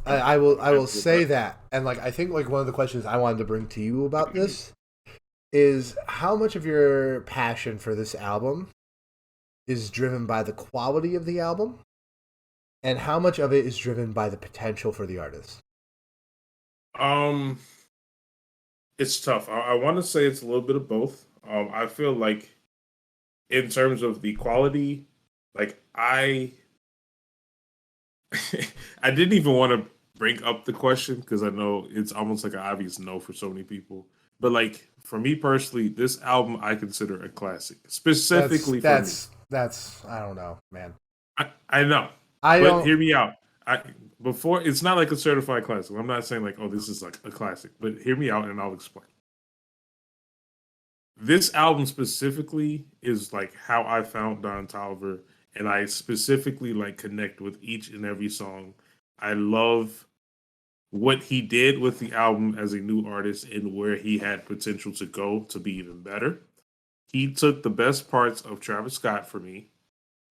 I I'm will happy with say that. that, and like I think like one of the questions I wanted to bring to you about this is how much of your passion for this album is driven by the quality of the album, and how much of it is driven by the potential for the artist. Um, it's tough. I want to say it's a little bit of both. I feel like in terms of the quality, like I didn't even want to bring up the question because I know it's almost like an obvious no for so many people. But like for me personally, this album I consider a classic, That's specifically for me. that's that's I don't know, man. I know, I but don't. hear me out. I before it's not like a certified classic. I'm not saying like, oh, this is like a classic, but hear me out and I'll explain. This album specifically is like how I found Don Toliver, and I specifically like connect with each and every song. I love what he did with the album as a new artist and where he had potential to go to be even better. He took the best parts of Travis Scott for me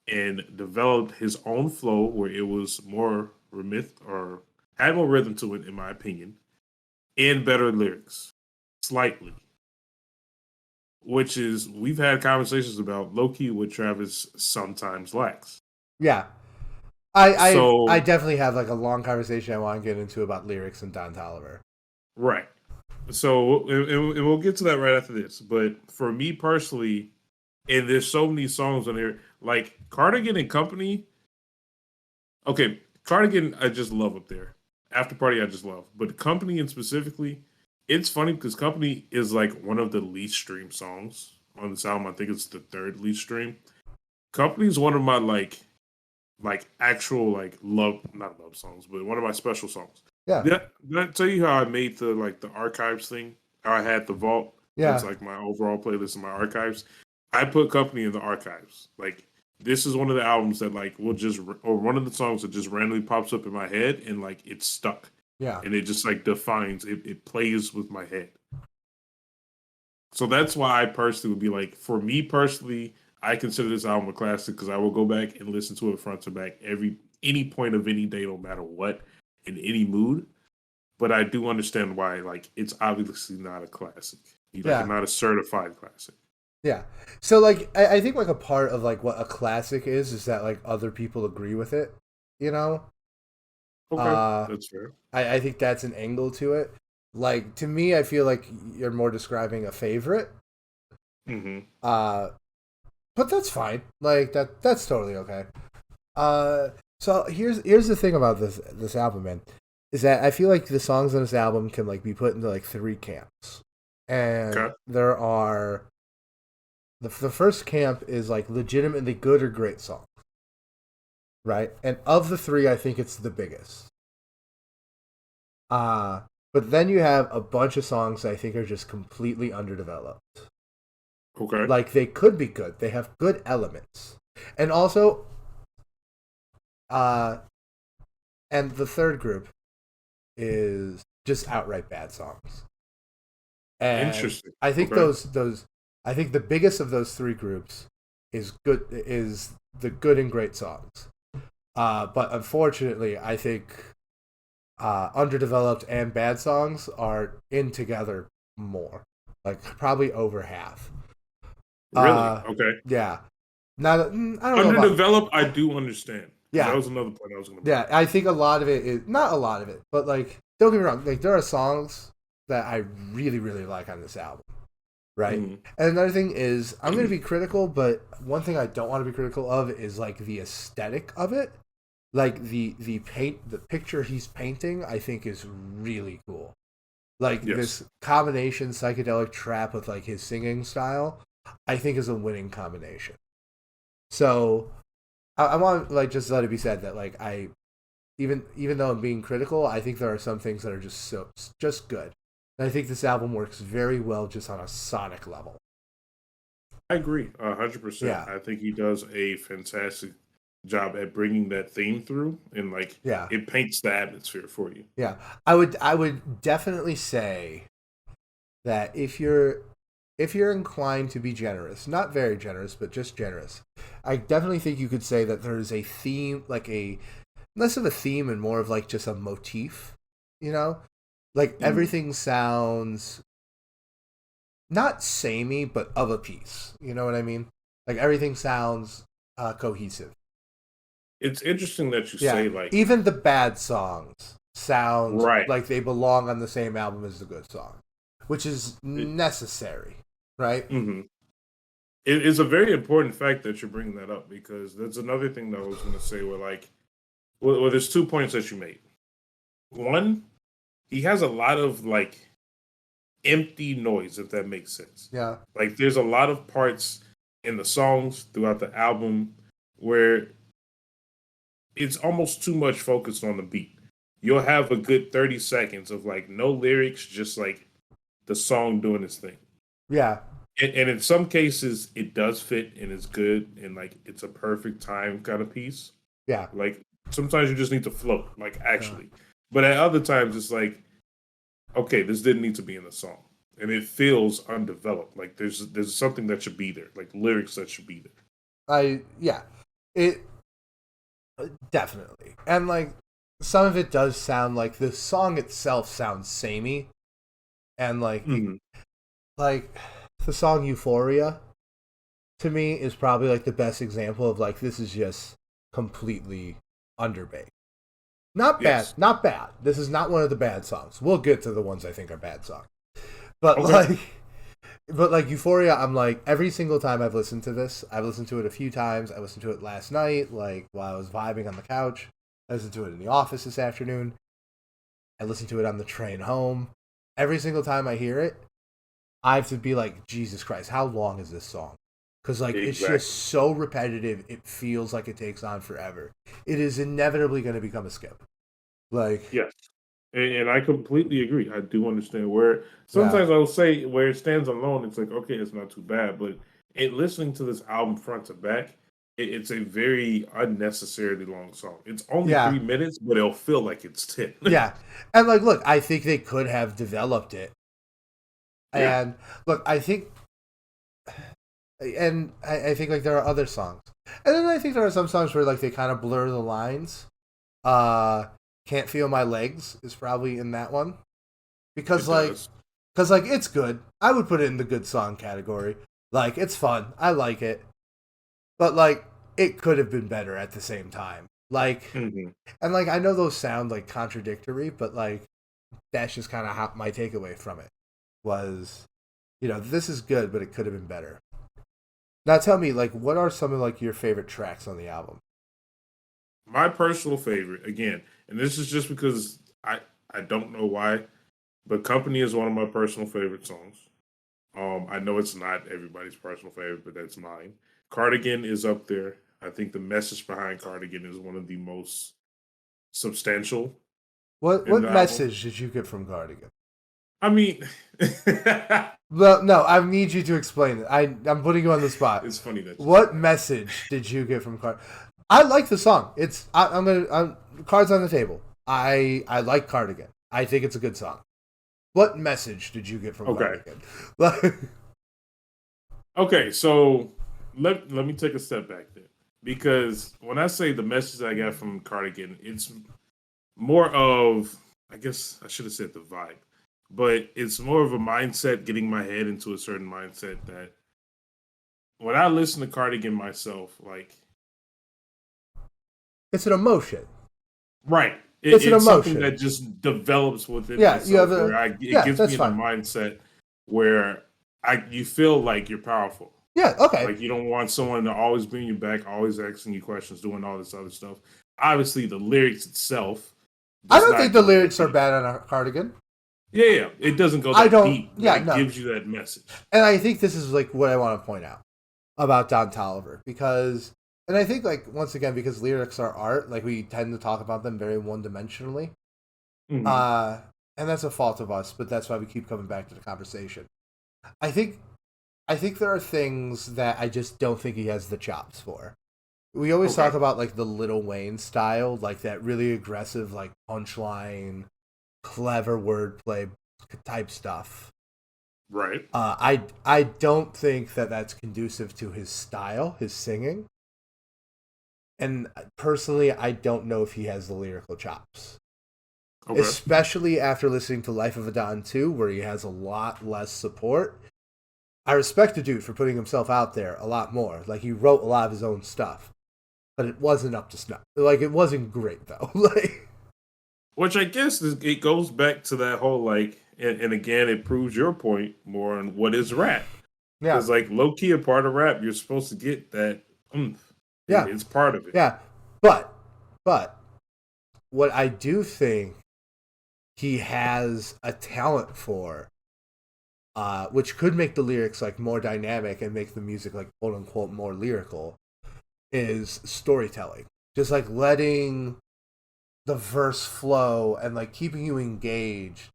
and developed his own flow where it was more rhythmic or had more rhythm to it, in my opinion, and better lyrics, slightly. Which is we've had conversations about Loki what Travis sometimes lacks. Yeah, I So definitely have like a long conversation I want to get into about lyrics and Don Toliver. right. So and we'll get to that right after this. But for me personally, and there's so many songs on here, like Cardigan and Company. Okay, Cardigan, I just love up there. After Party, I just love. But Company and specifically, it's funny because Company is like one of the least streamed songs on this album. I think it's the third least stream. Company is one of my like actual like love not love songs, but one of my special songs. Yeah, Did I tell you how I made the like the archives thing? How I had the vault that's yeah, like my overall playlist of my archives. I put Company in the archives. Like this is one of the albums that like will just or one of the songs that just randomly pops up in my head and like it's stuck yeah, and it just like defines it plays with my head. So that's why I personally would be like, for me personally, I consider this album a classic because I will go back and listen to it front to back every any point of any day, no matter what, in any mood. But I do understand why, like, it's obviously not a classic. Like, yeah. not a certified classic. Yeah. So like I think like a part of like what a classic is that like other people agree with it, you know? Okay, Uh that's fair. I think that's an angle to it. Like to me I feel like you're more describing a favorite. Hmm. Uh but that's fine. Like that's totally okay. Uh so here's the thing about this album, man. Is that I feel like the songs on this album can like be put into like three camps. And Okay, there are the first camp is like legitimately good or great songs, right? And of the three, I think it's the biggest. Uh but then you have a bunch of songs that I think are just completely underdeveloped. okay, Like they could be good. They have good elements. And also uh and the third group is just outright bad songs. And interesting. I think Okay, those I think the biggest of those three groups is the good and great songs. But unfortunately, I think underdeveloped and bad songs are in together more, like probably over half. Really? Okay. Yeah. Now, I don't know about. Underdeveloped, I do understand. Because that Yeah, was another point I was going to bring yeah. up. I think a lot of it is not a lot of it, but like, don't get me wrong. Like, there are songs that I really, really like on this album, right? Mm-hmm. And another thing is, I'm going to be critical, but one thing I don't want to be critical of is like the aesthetic of it. Like the picture he's painting, I think is really cool. Like Yes. this combination psychedelic trap with like his singing style, I think is a winning combination. So I want like just let it be said that like I even though I'm being critical, I think there are some things that are just good. And I think this album works very well just on a sonic level. I agree 100%. Yeah, I think he does a fantastic job at bringing that theme through and like yeah, it paints the atmosphere for you. yeah. I would definitely say that if you're inclined to be generous, not very generous, but just generous, I definitely think you could say that there is a theme, like a less of a theme and more of like just a motif, you know? Like Mhm. everything sounds not samey, but of a piece. You know what I mean? Like everything sounds cohesive. It's interesting that you Yeah, say like even the bad songs sound right. like they belong on the same album as the good song, which is It, necessary, right? mhm. It is a very important fact that you're bringing that up because that's another thing that I was going to say. Where like, well, there's 2 points that you made. One, he has a lot of like empty noise, if that makes sense. Yeah, Like, there's a lot of parts in the songs throughout the album where it's almost too much focused on the beat. You'll have a good 30 seconds of like no lyrics, just like the song doing its thing. yeah, And in some cases, it does fit and it's good and like it's a perfect time kind of piece. yeah. Like sometimes you just need to float, like Yeah. actually. But at other times, it's like, okay, this didn't need to be in the song, and it feels undeveloped. Like there's something that should be there, like lyrics that should be there. Yeah, it definitely, and like some of it does sound like the song itself sounds samey, and Hmm. like the song Euphoria to me is probably like the best example of like this is just completely underbaked. Not bad, Yes. not bad. This is not one of the bad songs. We'll get to the ones I think are bad songs. But Okay. like Euphoria, I'm like every single time I've listened to this, I've listened to it a few times. I listened to it last night, like while I was vibing on the couch. I listened to it in the office this afternoon. I listened to it on the train home. Every single time I hear it, I have to be like, Jesus Christ, how long is this song? Because like it's just Exactly. so repetitive. It feels like it takes on forever. It is inevitably going to become a skip. Like, Yes. And I completely agree. I do understand where yeah, sometimes I'll say where it stands alone, it's like, okay, it's not too bad. But listening to this album front to back, it's a very unnecessarily long song. It's only yeah, 3 minutes, but it'll feel like it's 10. yeah. And like, look, I think they could have developed it. Yeah. And look, I think like there are other songs, and then I think there are some songs where like they kind of blur the lines. Uh, Can't Feel My Legs is probably in that one because It does. it's good. I would put it in the good song category. Like it's fun. I like it. But like it could have been better at the same time. Like Hmm. and like I know those sound like contradictory, but like that's just kind of how my takeaway from it was. This is good, but it could have been better. Now tell me, like, what are some of like your favorite tracks on the album? My personal favorite, again, and this is just because I don't know why, but Company is one of my personal favorite songs. I know it's not everybody's personal favorite, but that's mine. Cardigan is up there. I think the message behind Cardigan is one of the most substantial What in what the album. message did you get from Cardigan? I mean, Well, no, I need you to explain it. I'm putting you on the spot. it's funny that you say What that. message did you get from Card? I like the song. I'm cards on the table. I like Cardigan. I think it's a good song. What message did you get from Okay. Cardigan? Okay, so let me take a step back there. because when I say the message I got from Cardigan, it's more of, I guess I should have said the vibe, but it's more of a mindset, getting my head into a certain mindset that when I listen to Cardigan myself, like, it's an emotion. right. It's an It's something emotion. that just develops within Yeah, you have myself where it yeah, gets that's me in a fine. mindset where you feel like you're powerful. Yeah, okay. Like you don't want someone to always bring you back, always asking you questions, doing all this other stuff. Obviously, the lyrics itself I does don't think not the go that lyrics are deep. bad on a Cardigan. Yeah, it doesn't go I that don't. deep, but Yeah, it no. gives you that message. And I think this is like what I want to point out about Don Toliver because, and I think like once again because lyrics are art, like we tend to talk about them very one dimensionally. Hmm. And that's a fault of us, but that's why we keep coming back to the conversation. I think I think there are things that I just don't think he has the chops for. We always Okay, talk about like the Little Wayne style, like that really aggressive, like punchline, clever wordplay type stuff. right. I don't think that that's conducive to his style, his singing, and personally, I don't know if he has the lyrical chops. Okay. Especially after listening to Life of a Don 2, where he has a lot less support. I respect the dude for putting himself out there a lot more. Like he wrote a lot of his own stuff, but it wasn't up to snuff. Like it wasn't great though. Like Which I guess it goes back to that whole like, and again, it proves your point more on what is rap. yeah, Because like low key, a part of rap, you're supposed to get that oomph. yeah, It's part of it. yeah. But but what I do think he has a talent for, which could make the lyrics like more dynamic and make the music like quote unquote more lyrical, is storytelling. Just like letting the verse flow and like keeping you engaged,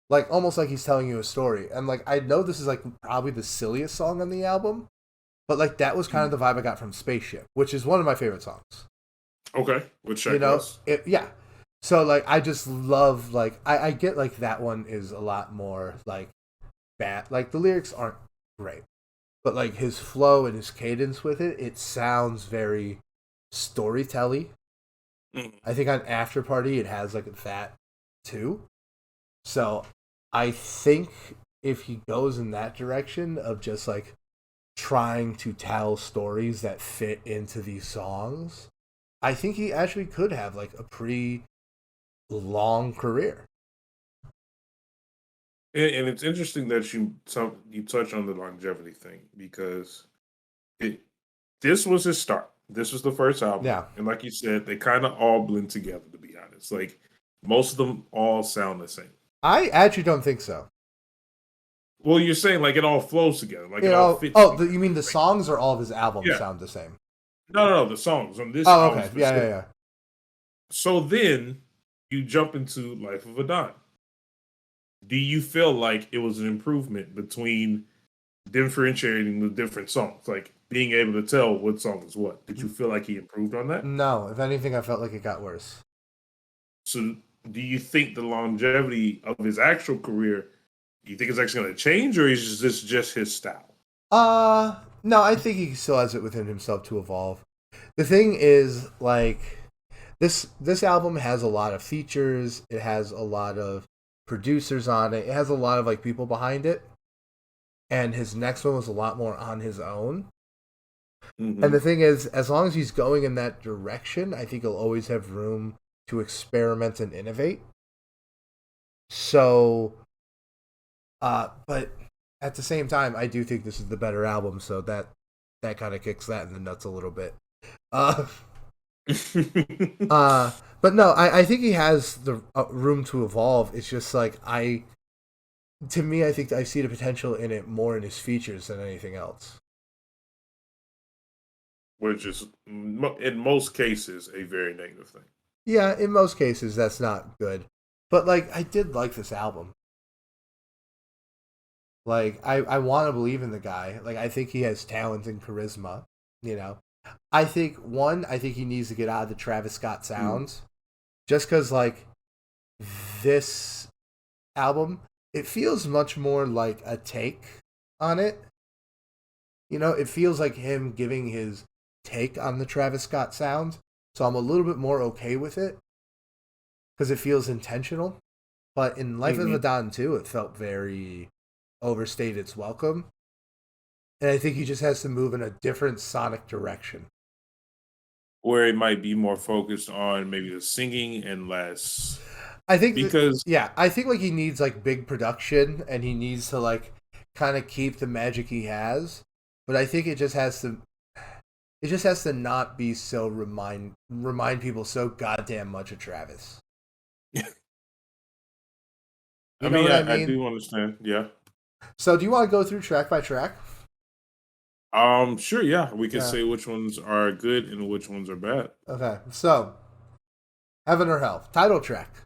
like almost like he's telling you a story. And like I know this is like probably the silliest song on the album, but like that was kind of the vibe I got from Spaceship, which is one of my favorite songs. Okay, we'll You check know, us. yeah. So like I just love like I get like that one is a lot more like bad. Like the lyrics aren't great, but like his flow and his cadence with it, it sounds very storytelling. Mhm. I think on After Party it has like that too. So I think if he goes in that direction of just like trying to tell stories that fit into these songs, I think he actually could have like a pretty long career. And it's interesting that you touch on the longevity thing because it this was his start. This was the first album, Yeah. and like you said, they kind of all blend together. To be honest, like most of them all sound the same. I actually don't think so. Well, you're saying like it all flows together, like You it all know, fits together. you mean the songs or all of his albums Yeah, sound the same? no, the songs on this Oh, album okay. Yeah, yeah, specific. yeah. So then you jump into Life of a Don. Do you feel like it was an improvement between differentiating the different songs, like being able to tell what song is what? Did you feel like he improved on that? No, if anything, I felt like it got worse. So, do you think the longevity of his actual career, do you think it's actually going to change, or is this just his style? No, I think he still has it within himself to evolve. The thing is, like, this album has a lot of features. It has a lot of producers on it. It has a lot of like people behind it. And his next one was a lot more on his own. And the Hmm. thing is, as long as he's going in that direction, I think he'll always have room to experiment and innovate. So, but at the same time, I do think this is the better album, so that kind of kicks that in the nuts a little bit. Uh, but no, I think he has the room to evolve. It's just like to me, I think I see the potential in it more in his features than anything else. Which is, in most cases, a very negative thing. Yeah, in most cases, that's not good. But like, I did like this album. Like, I want to believe in the guy. Like, I think he has talent and charisma. You know, I think he needs to get out of the Travis Scott Mm. sounds. Just because, like, this album, it feels much more like a take on it. You know, it feels like him giving his take on the Travis Scott sound, so I'm a little bit more okay with it because it feels intentional. But in Life of a Don 2, it felt very overstayed its welcome. And I think he just has to move in a different sonic direction. Where it might be more focused on maybe the singing and less. I think because I think like he needs like big production and he needs to like kind of keep the magic he has. But I think it just has to not be so remind people so goddamn much of Travis. I do understand. Yeah. So do you want to go through track by track? Sure, yeah. We can say which ones are good and which ones are bad. Okay. So Heaven or Hell, title track.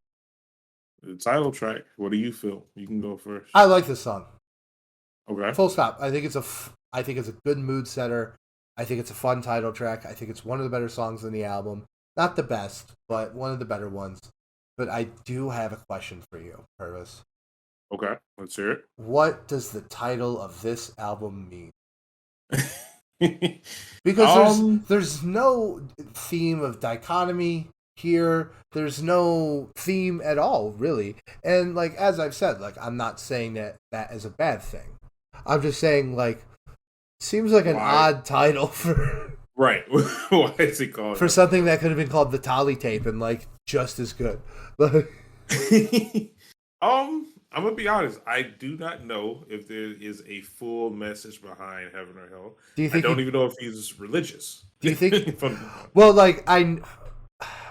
The title track. What do you feel? You can go first. I like this song. Okay. Full stop. I think it's a good mood setter. I think it's a fun title track. I think it's one of the better songs on the album. Not the best, but one of the better ones. But I do have a question for you, Purvis. Okay, let's hear it. What does the title of this album mean? Because there's no theme of dichotomy here. There's no theme at all, really. And like as I've said, like I'm not saying that is a bad thing. I'm just saying like seems like an odd title for right. Why is it called for something that could have been called the Tolly Tape and like just as good. I'm gonna be honest. I do not know if there is a full message behind Heaven or Hell. I don't even know if he's religious. Do you think? Well, like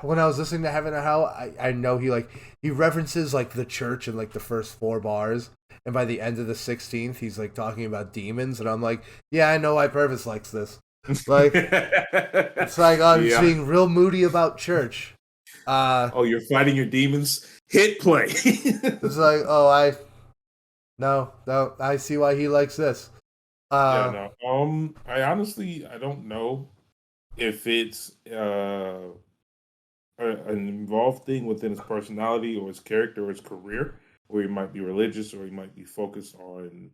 when I was listening to Heaven or Hell, I know he references like the church in like the first 4 bars, and by the end of the 16th, he's like talking about demons, and I'm like, yeah, I know why Purvis likes this. Like, it's like I'm just being real moody about church. You're fighting your demons. Hit play. It's like, I see why he likes this. I honestly don't know if it's an involved thing within his personality or his character or his career, or he might be religious or he might be focused on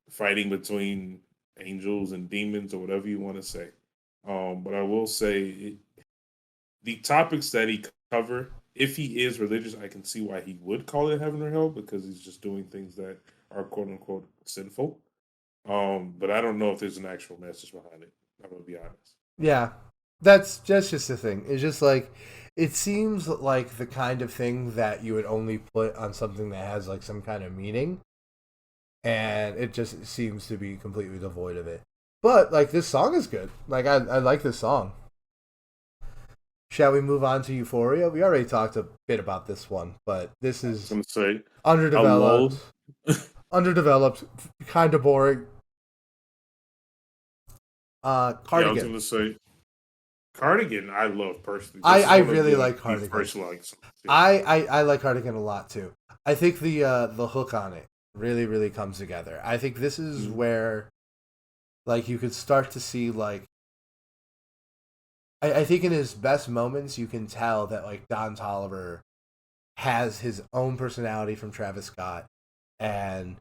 fighting between angels and demons or whatever you want to say. But I will say the topics that he cover, if he is religious, I can see why he would call it Heaven or Hell, because he's just doing things that are quote unquote sinful. But I don't know if there's an actual message behind it. I'm gonna be honest. Yeah, that's just the thing. It's just like it seems like the kind of thing that you would only put on something that has like some kind of meaning, and it just seems to be completely devoid of it. But like this song is good. Like I like this song. Shall we move on to Euphoria? We already talked a bit about this one, but this is underdeveloped, kind of boring. Cardigan. Yeah, I was going to say Cardigan. I love personally. I really like Cardigan. Yeah. I like Cardigan a lot too. I think the hook on it really, really comes together. I think this is where, like, you could start to see like. I think in his best moments, you can tell that like Don Toliver has his own personality from Travis Scott and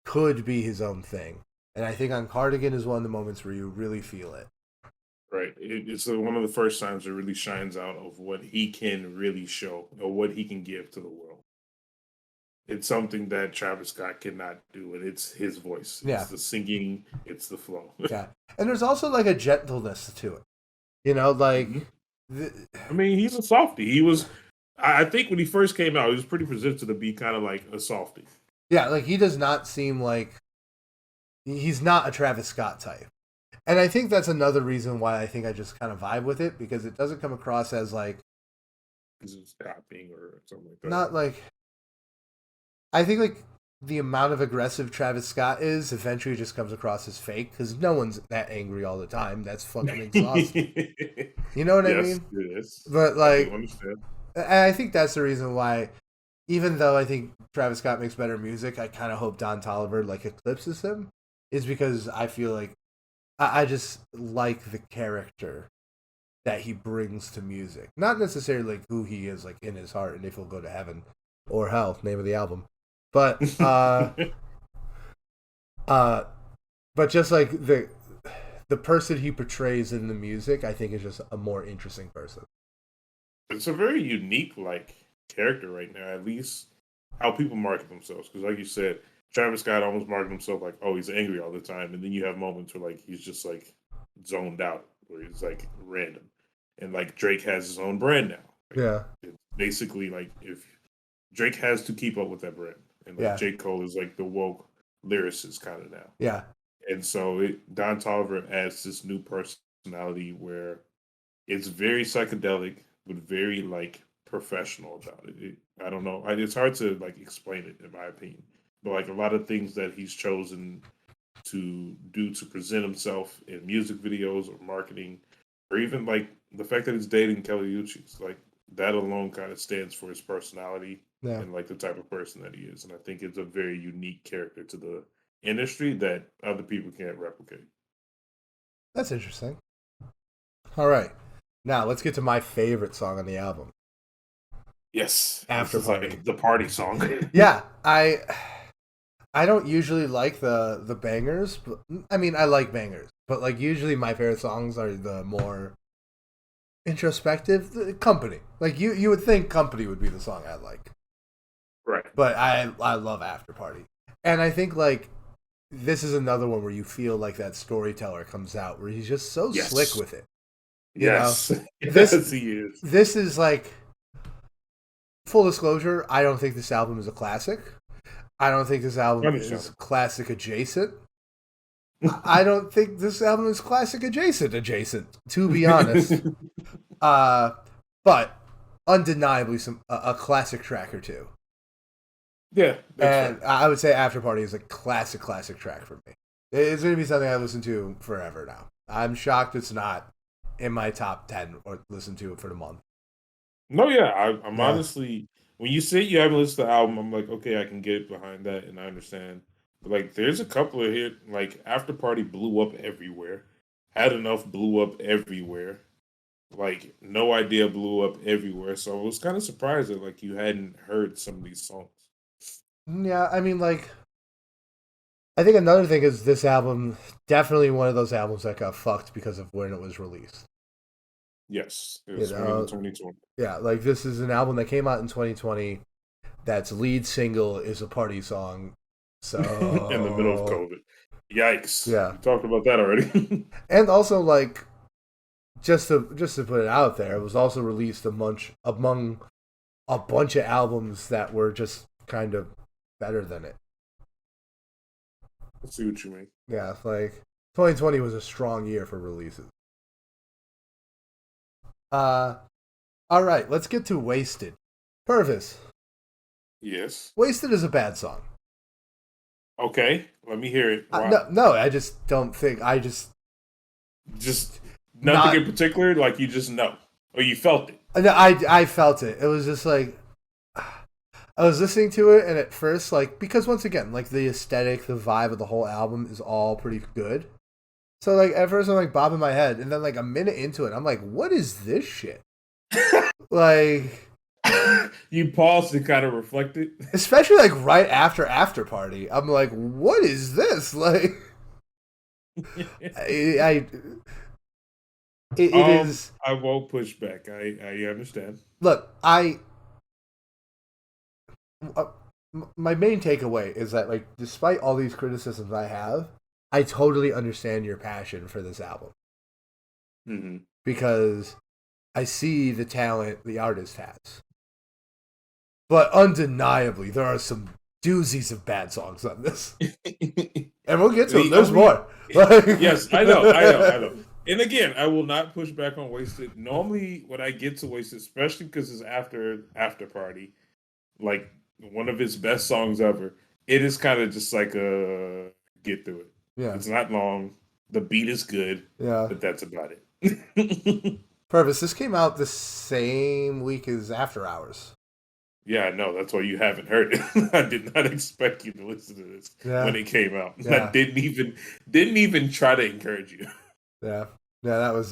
could be his own thing. And I think on Cardigan is one of the moments where you really feel it. Right. It's one of the first times it really shines out of what he can really show or what he can give to the world. It's something that Travis Scott cannot do, and it's his voice. Yeah. It's the singing, it's the flow. Yeah. And there's also like a gentleness to it. You know, like... I mean, he's a softie. He was... I think when he first came out, he was pretty presented to be kind of like a softie. Yeah, like he does not seem like... He's not a Travis Scott type. And I think that's another reason why I think I just kind of vibe with it, because it doesn't come across as like... He's tapping or something like that. Not like... I think like the amount of aggressive Travis Scott is eventually just comes across as fake, because no one's that angry all the time. That's fucking exhausting. You know what I mean? It is. But like... I understand. And I think that's the reason why, even though I think Travis Scott makes better music, I kind of hope Don Toliver like eclipses him, is because I feel like I just like the character that he brings to music. Not necessarily like who he is like in his heart and if he'll go to heaven or hell, name of the album. But but just like the person he portrays in the music, I think, is just a more interesting person. It's a very unique like character right now, at least how people market themselves. Because like you said, Travis Scott almost marketed himself like, oh, he's angry all the time, and then you have moments where like he's just like zoned out, where he's like random, and like Drake has his own brand now. Like, Yeah, it's basically like if Drake has to keep up with that brand, and like J. Cole is like the woke lyricist kind of now. Yeah. And so Don Toliver adds this new personality where it's very psychedelic, but very like professional about it. I don't know. It's hard to like explain it in my opinion. But like a lot of things that he's chosen to do to present himself in music videos or marketing, or even like the fact that he's dating Kelly Uchis, like that alone kind of stands for his personality and like the type of person that he is. And I think it's a very unique character to the industry that other people can't replicate. That's interesting. All right. Now let's get to my favorite song on the album. Yes. After Party. Like the party song. Yeah. I don't usually like the bangers, but I mean I like bangers, but like usually my favorite songs are the more introspective. Company. Like you would think Company would be the song I like. Right. But I love After Party. And I think like this is another one where you feel like that storyteller comes out where he's just so slick with it. You know? Yes, he is. This is like full disclosure, I don't think this album is a classic. I don't think this album is classic adjacent. I don't think this album is classic adjacent, to be honest. But undeniably a classic track or two. Yeah. And I would say After Party is a classic track for me. It's going to be something I listen to forever now. I'm shocked it's not in my top 10 or listen to it for the month. No, yeah. I'm honestly, when you say you haven't listened to the album, I'm like, okay, I can get behind that and I understand. But like, there's a couple of hits, like After Party blew up everywhere. Had Enough blew up everywhere. Like, No Idea blew up everywhere. So I was kind of surprised that like you hadn't heard some of these songs. Yeah, I mean, like, I think another thing is this album, definitely one of those albums that got fucked because of when it was released. Yes, it was 2020. Yeah, like this is an album that came out in 2020 that's lead single is a party song. So in the middle of COVID. Yikes. Yeah. We talked about that already. And also like just to put it out there, it was also released among a bunch of albums that were just kind of better than it. I see what you mean. Yeah, like 2020 was a strong year for releases. All right, let's get to Wasted. Purvis. Yes. Wasted is a bad song. Okay, let me hear it. Wow. No, I just don't think. Just nothing in particular. Like you just know, or you felt it. No, I felt it. It was just like I was listening to it, and at first, like because once again, like the aesthetic, the vibe of the whole album is all pretty good. So like at first I'm like bobbing my head, and then like a minute into it, I'm like, what is this shit? Like. You paused to kind of reflect it, especially like right after Party. I'm like, what is this? Like, it is. I won't push back. I understand. Look, my main takeaway is that like, despite all these criticisms I have, I totally understand your passion for this album because I see the talent the artist has. But undeniably, there are some doozies of bad songs on this. And we'll get to them. There's more. Yes, I know. And again, I will not push back on Wasted. Normally, when I get to Wasted, especially because it's after Party, like one of his best songs ever, it is kind of just like a get through it. Yeah. It's not long. The beat is good. Yeah. But that's about it. Purvis, this came out the same week as After Hours. Yeah, I know. That's why you haven't heard it. I did not expect you to listen to this when it came out. Yeah. I didn't even try to encourage you. Yeah, that was.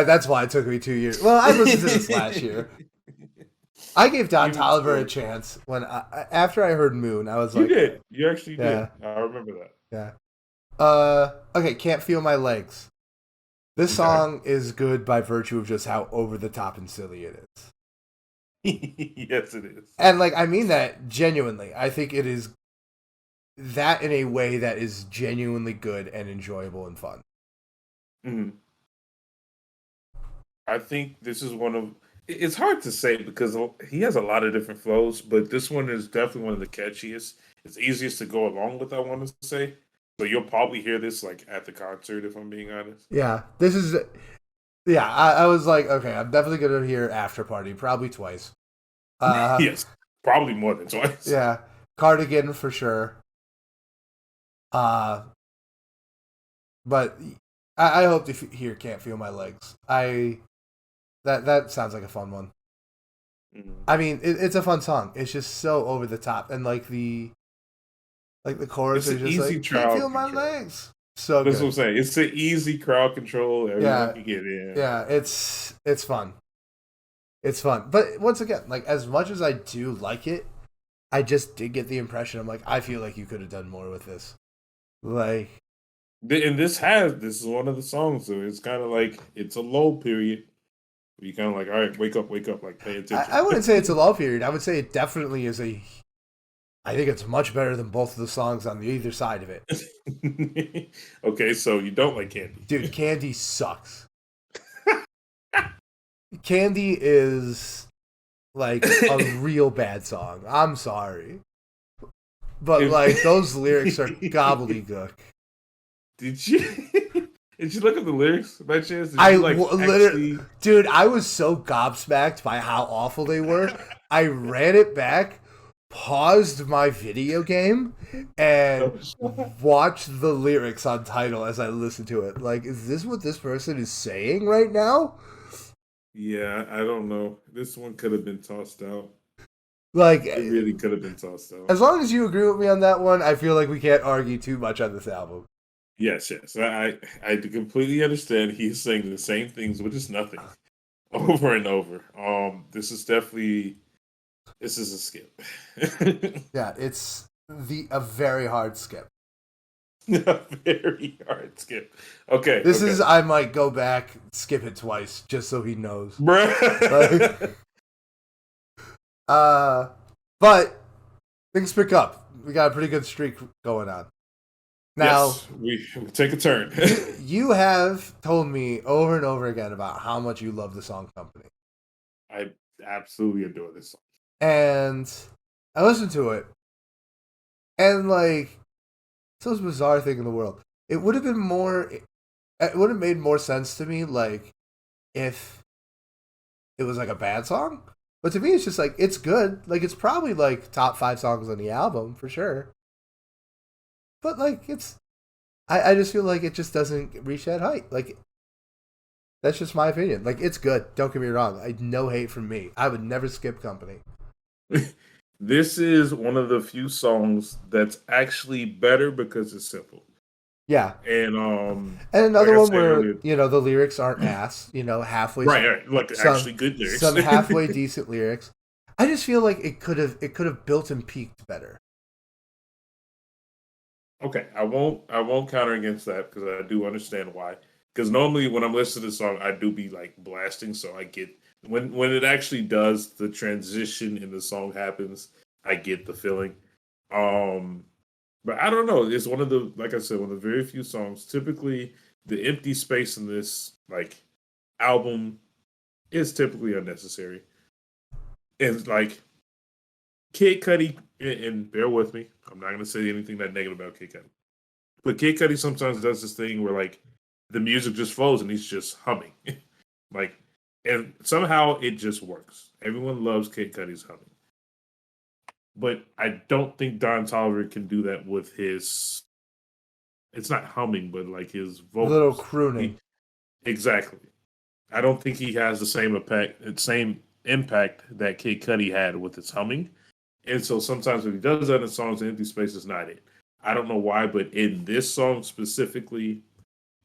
That's why it took me 2 years. Well, I listened to this last year. I gave Don Toliver a chance after I heard Moon. I was like, you did. You actually did. I remember that. Yeah, Okay, Can't Feel My Legs. This Okay. song is good by virtue of just how over the top and silly it is. Yes, it is. And like I mean that genuinely. I think it is that in a way that is genuinely good and enjoyable and fun. Mhm. I think this is one of. It's hard to say because he has a lot of different flows, but this one is definitely one of the catchiest. It's easiest to go along with. I want to say, so you'll probably hear this like at the concert, if I'm being honest. Yeah, this is. Yeah, I was like, okay, I'm definitely gonna hear After Party, probably twice. Uh, Yes, probably more than twice. yeah, Cardigan for sure. Uh, but I hope to hear Can't Feel My Legs. That sounds like a fun one. Mhm. I mean, it's a fun song. It's just so over the top, and like the chorus It's are an just easy like "Can't feel crowd my control. legs." So That's what good. I'm saying. It's an easy crowd control. Everyone Yeah, can get in. yeah. It's fun. It's fun. But once again, like as much as I do like it, I just did get the impression I'm like I feel like you could have done more with this. Like And this is one of the songs, so it's kind of like it's a low period. You kind of like, all right, wake up, like pay I attention. wouldn't say it's a lull period. I would say it definitely is a. I think it's much better than both of the songs on the either side of it. Okay, so you don't like candy. Dude, Candy sucks. Candy is like a real bad song. I'm sorry. But If like those lyrics are gobbledygook. did you did you look at the lyrics by chance? Did I you like literally, actually? dude, I was so gobsmacked by how awful they were. I ran it back, paused my video game, and watched the lyrics on title as I listened to it. Like, is this what this person is saying right now? Yeah, I don't know. This one could have been tossed out. Like, It really could have been tossed out. as long as you agree with me on that one, I feel like we can't argue too much on this album. Yes, yes. I completely understand. He's saying the same things, which is nothing, over and over. This is a skip. Yeah, it's a very hard skip. A very hard skip. Okay, This okay. is I might go back, skip it twice, just so he knows. Like, Bruh. uh, but things pick up. We got a pretty good streak going on. Now, Yes, we take a turn. you have told me over and over again about how much you love the song Company. I absolutely adore this song. And I listened to it, and like, it's the most bizarre thing in the world. It would have been more, it would have made more sense to me, like, if it was like a bad song. But to me, it's just like, it's good. Like, it's probably like top five songs on the album for sure. But like, I just feel like it just doesn't reach that height. Like, that's just my opinion. Like, it's good. Don't get me wrong. No hate from me. I would never skip Company. This is one of the few songs that's actually better because it's simple. Yeah. And And like another I one said where, earlier, the lyrics aren't ass, halfway, right, right, like some, actually good lyrics. some halfway decent lyrics. I just feel like it could have built and peaked better. Okay, I won't counter against that because I do understand why. Because normally when I'm listening to the song, I do be like blasting, so I get when it actually does the transition and the song happens, I get the feeling. Um, but I don't know. It's one of the like I said, one of the very few songs. Typically, the empty space in this like album is typically unnecessary. And like Kid Cudi, and bear with me, I'm not gonna say anything that negative about Kid Cudi. But Kid Cudi sometimes does this thing where like the music just flows and he's just humming, like, and somehow it just works. Everyone loves Kid Cudi's humming, but I don't think Don Toliver can do that with his. It's not humming, but like his Little vocals. crooning. He exactly. I don't think he has same impact that Kid Cudi had with his humming. And so sometimes when he does that in songs, the empty space is not it. I don't know why, but in this song specifically,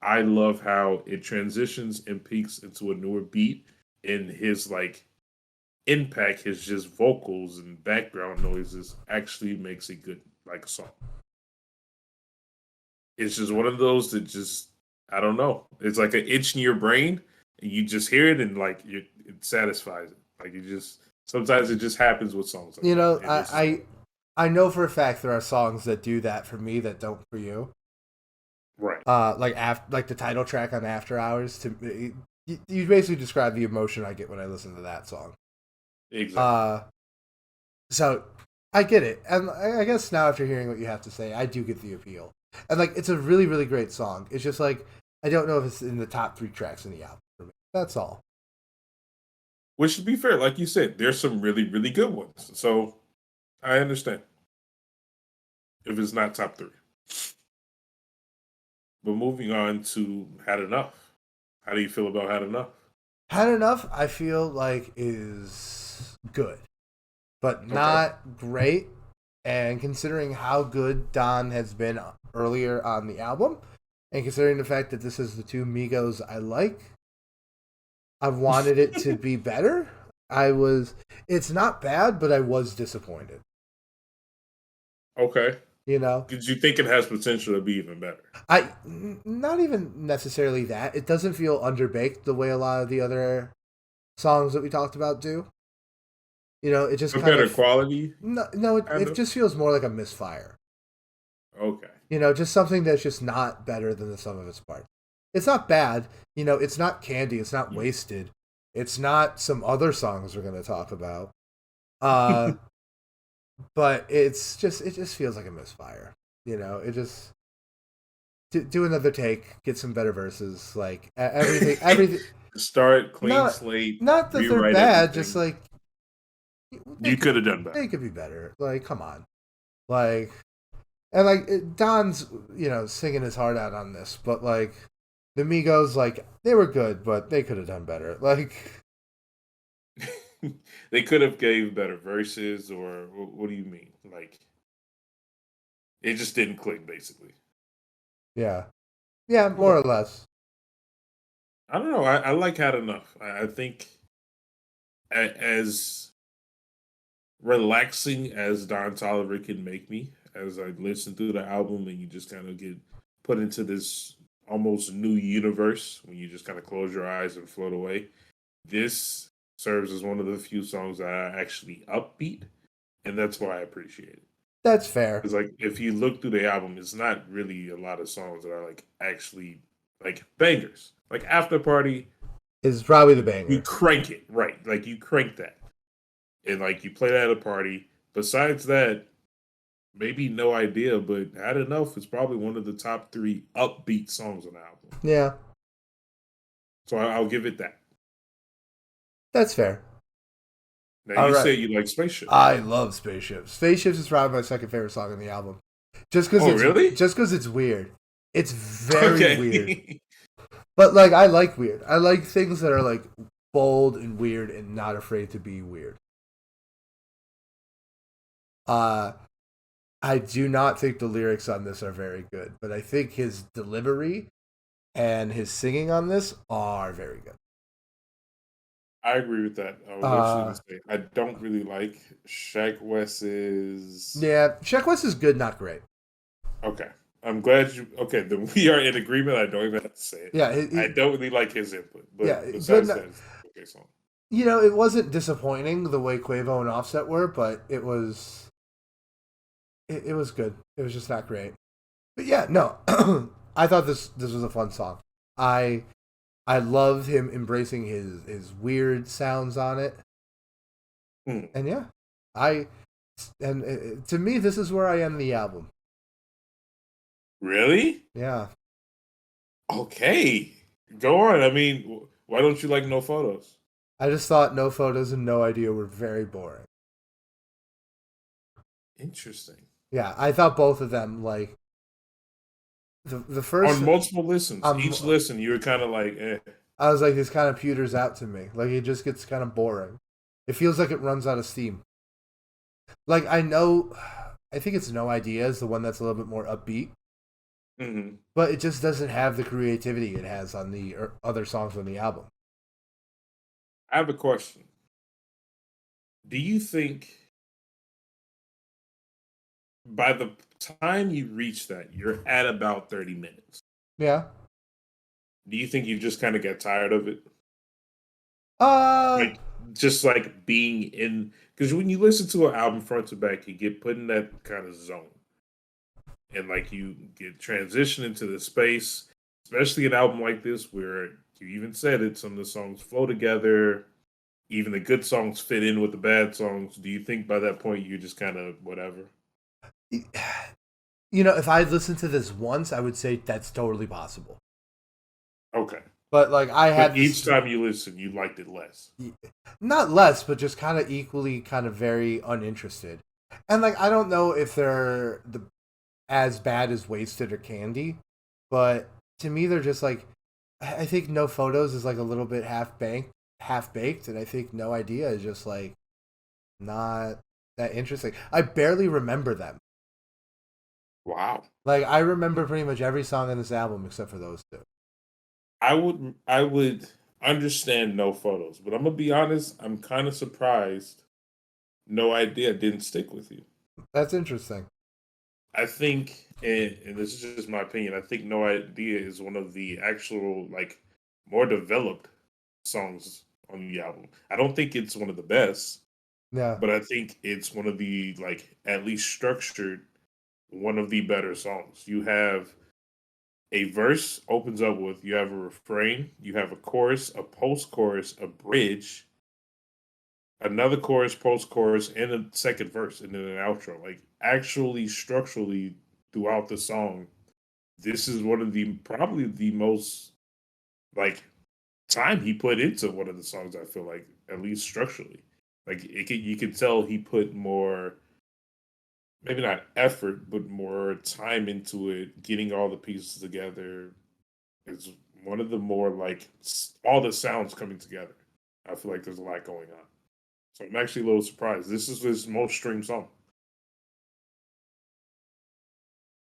I love how it transitions and peaks into a newer beat, and his like impact, his just vocals and background noises actually makes it good like a song. It's just one of those that just I don't know. It's like an itch in your brain, and you just hear it, and like it satisfies it. Like you just sometimes it just happens with songs like You that. know, And this is one. I know for a fact there are songs that do that for me that don't for you. Right. Like the title track on After Hours. You basically describe the emotion I get when I listen to that song. Exactly. Uh, so I get it, and I guess now after hearing what you have to say, I do get the appeal. And like, it's a really, really great song. It's just like I don't know if it's in the top 3 tracks in the album for me. That's all. Which to be fair, like you said, there's some really, really good ones. So I understand if it's not top three. But moving on to Had Enough. How do you feel about Had Enough? Had Enough, I feel like is good, but Okay. not great. And considering how good Don has been earlier on the album, and considering the fact that this is the two Migos I like, I wanted it to be better. It's not bad, but I was disappointed. Okay. You know, Because you think it has potential to be even better. not even necessarily that. It doesn't feel underbaked the way a lot of the other songs that we talked about do. You know, it just A kind better of quality, no, kind it of. just feels more like a misfire. Okay. You know, just something that's just not better than the sum of its parts. It's not bad. You know, it's not Candy. It's not Mm. Wasted. It's not some other songs we're going to talk about. Uh, but it just feels like a misfire. You know, it just do another take, get some better verses, like everything. Start clean Not slate, not that they're rewrite bad, just everything. like they You could could have done better. they could be better. Like, come on, like and like Don's singing his heart out on this, but like the Migos, like they were good, but they could have done better. Like, They could have gave better verses, or what do you mean? Like it just didn't click, basically. yeah, yeah, more Okay. or less. I don't know. I like Had Enough. I think as relaxing as Don Toliver can make me as I listen through the album and you just kind of get put into this almost new universe when you just kind of close your eyes and float away. This serves as one of the few songs that are actually upbeat, and that's why I appreciate it. That's fair. Because like if you look through the album, it's not really a lot of songs that are like actually like bangers. Like After Party, Is probably the you banger. crank it, right? Like you crank that. And like you play that at a party. Besides that, maybe No Idea, but Had Enough is probably one of the top three upbeat songs on the album. Yeah, So I'll give it that. that's fair. Now All you right. say you like Spaceship. I love Spaceships. Spaceships is probably my second favorite song on the album. Oh, really? Just because it's weird. It's very weird. Okay. But like I like weird. I like things that are like bold and weird and not afraid to be weird. Uh I do not think the lyrics on this are very good, but I think his delivery and his singing on this are very good. I agree with that. I was actually going Uh to say, I don't really like Shaq West's. yeah, Check West is good, not great. Okay. I'm glad you. Okay, then we are in agreement. I don't even have to say it. Yeah, I don't really like his input, yeah, but good. besides Not, that, it's an okay song. it wasn't disappointing the way Quavo and Offset were, but it was good. It was just not great. But yeah, no, I thought this was a fun song. I I love him embracing his weird sounds on it, Hmm. and yeah, I and to me this is where I end the album. Really? Yeah, Okay. Go on. I mean, why don't you like No Photos? I just thought No Photos and No Idea were very boring. Interesting. Yeah, I thought both of them like the first. On multiple listens, Um, each listen, you were kind of like, eh. I was like, this kind of peters out to me. Like it just gets kind of boring. It feels like it runs out of steam. Like I know, I think it's No Idea is the one that's a little bit more upbeat, Hmm. but it just doesn't have the creativity it has on the other songs on the album. I have a question. Do you think by the time you reach that, you're at about 30 minutes. Yeah. Do you think you just kind of get tired of it? Uh, Like, just like being in, because when you listen to an album front to back, you get put in that kind of zone. And like you get transitioned into the space, especially an album like this where you even said it, some of the songs flow together, even the good songs fit in with the bad songs. Do you think by that point you just kind of whatever? if I'd listened to this once, I would say that's totally possible. Okay. But like I But had each this, time you listen, you liked it less. not less, but just kind of equally, kind of very uninterested. And like I don't know if they're as bad as Wasted or Candy, but to me they're just like I think No Photos is like a little bit half baked, and I think No Idea is just like not that interesting. I barely remember them. Wow. Like I remember pretty much every song in this album except for those two. I would understand no photos, but I'm gonna be honest, I'm kind of surprised no idea didn't stick with you. That's interesting. I think, and this is just my opinion, I think No Idea is one of the actual, like, more developed songs on the album. I don't think it's one of the best, Yeah. but I think it's one of the, like, at least structured, one of the better songs. You have a verse opens up with, you have a refrain, you have a chorus, a post chorus, a bridge, another chorus, post chorus, and a second verse, and then an outro. Like, actually, structurally, throughout the song, this is one of the probably the most like time he put into one of the songs. I feel like, at least structurally, like you could tell he put more, maybe not effort, but more time into it, getting all the pieces together. It's one of the more like all the sounds coming together. I feel like there's a lot going on. So I'm actually a little surprised. This is his most streamed song.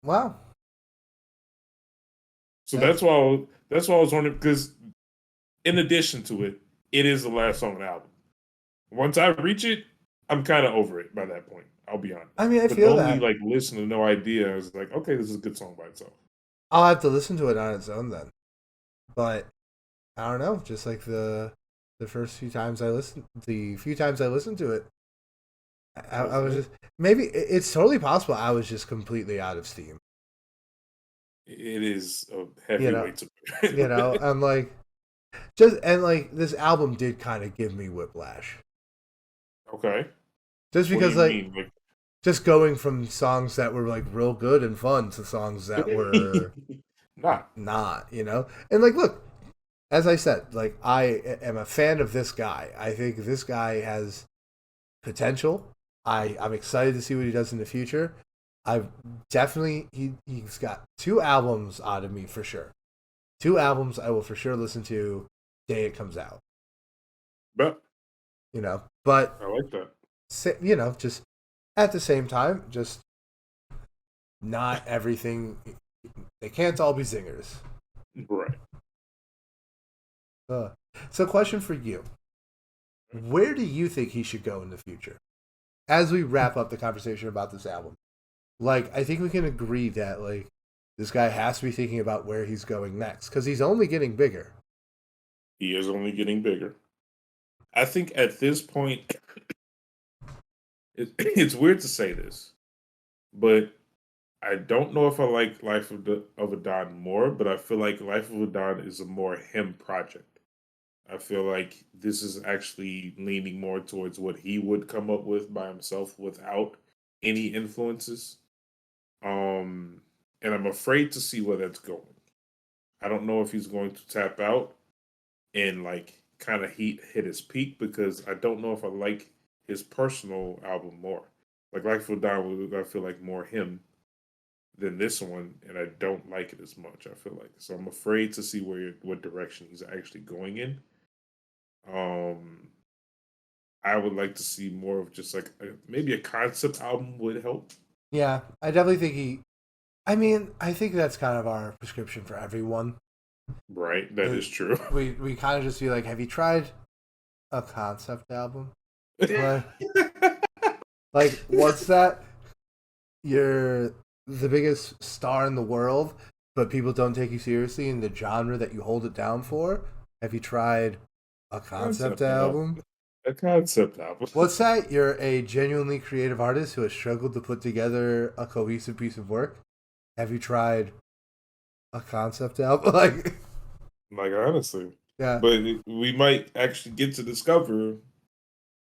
Wow. So That's that's why I was wondering, because in addition to it, it is the last song on the album. Once I reach it, I'm kind of over it by that point. I'll be honest. I mean, I But feel normally, that. like listen to No Idea, I was like, okay, this is a good song by itself. I'll have to listen to it on its own then. But I don't know, just like the first few times I listened to it, I was just maybe it's totally possible I was just completely out of steam. It is a You know, heavyweight to I'm like just and like this album did kind of give me whiplash. Okay. Just What do because you like mean? just going from songs that were like real good and fun to songs that were Not. not. And like look, as I said, like I am a fan of this guy. I think this guy has potential. I'm excited to see what he does in the future. I've definitely he's got two albums out of me for sure. Two albums I will for sure listen to day it comes out. But But I like that. just at the same time, just not everything. They can't all be zingers. Right. Uh, so, question for you: where do you think he should go in the future? As we wrap up the conversation about this album, like I think we can agree that like this guy has to be thinking about where he's going next because he's only getting bigger. He is only getting bigger. I think at this point, it's weird to say this, but I don't know if I like Life of a Don more, but I feel like Life of a Don is a more him project. I feel like this is actually leaning more towards what he would come up with by himself without any influences. Um, and I'm afraid to see where that's going. I don't know if he's going to tap out and like kind of hit his peak, because I don't know if I like his personal album more. Like Life of Don, I feel like more him than this one, and I don't like it as much. I feel like, so I'm afraid to see what direction he's actually going in. Um, I would like to see more of just like maybe a concept album would help. Yeah, I definitely think he. I mean, I think that's kind of our prescription for everyone. Right, that is true. We kind of just be like, have you tried a concept album? Like, what's that? you're the biggest star in the world, but people don't take you seriously in the genre that you hold it down for. Have you tried a concept Concept album. album? A concept album. What's that? You're a genuinely creative artist who has struggled to put together a cohesive piece of work. Have you tried a concept album? Like honestly, Yeah, but we might actually get to discover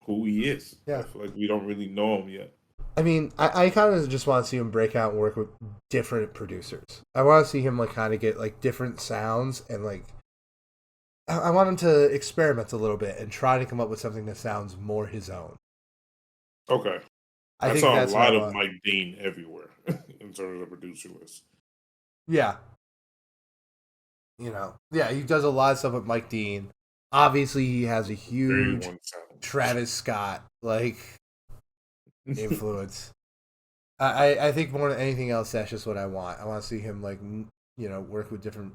who he is. I yeah. feel like we don't really know him yet. I mean, I kind of just want to see him break out and work with different producers. I want to see him kind of get different sounds and I want him to experiment a little bit and try to come up with something that sounds more his own. Okay, I I think saw a that's what I lot of want. Mike Dean everywhere in terms of producer list. Yeah, yeah, he does a lot of stuff with Mike Dean. Obviously, he has a Very huge one sound. Travis Scott influence. I think more than anything else, that's just what I want. I want to see him work with different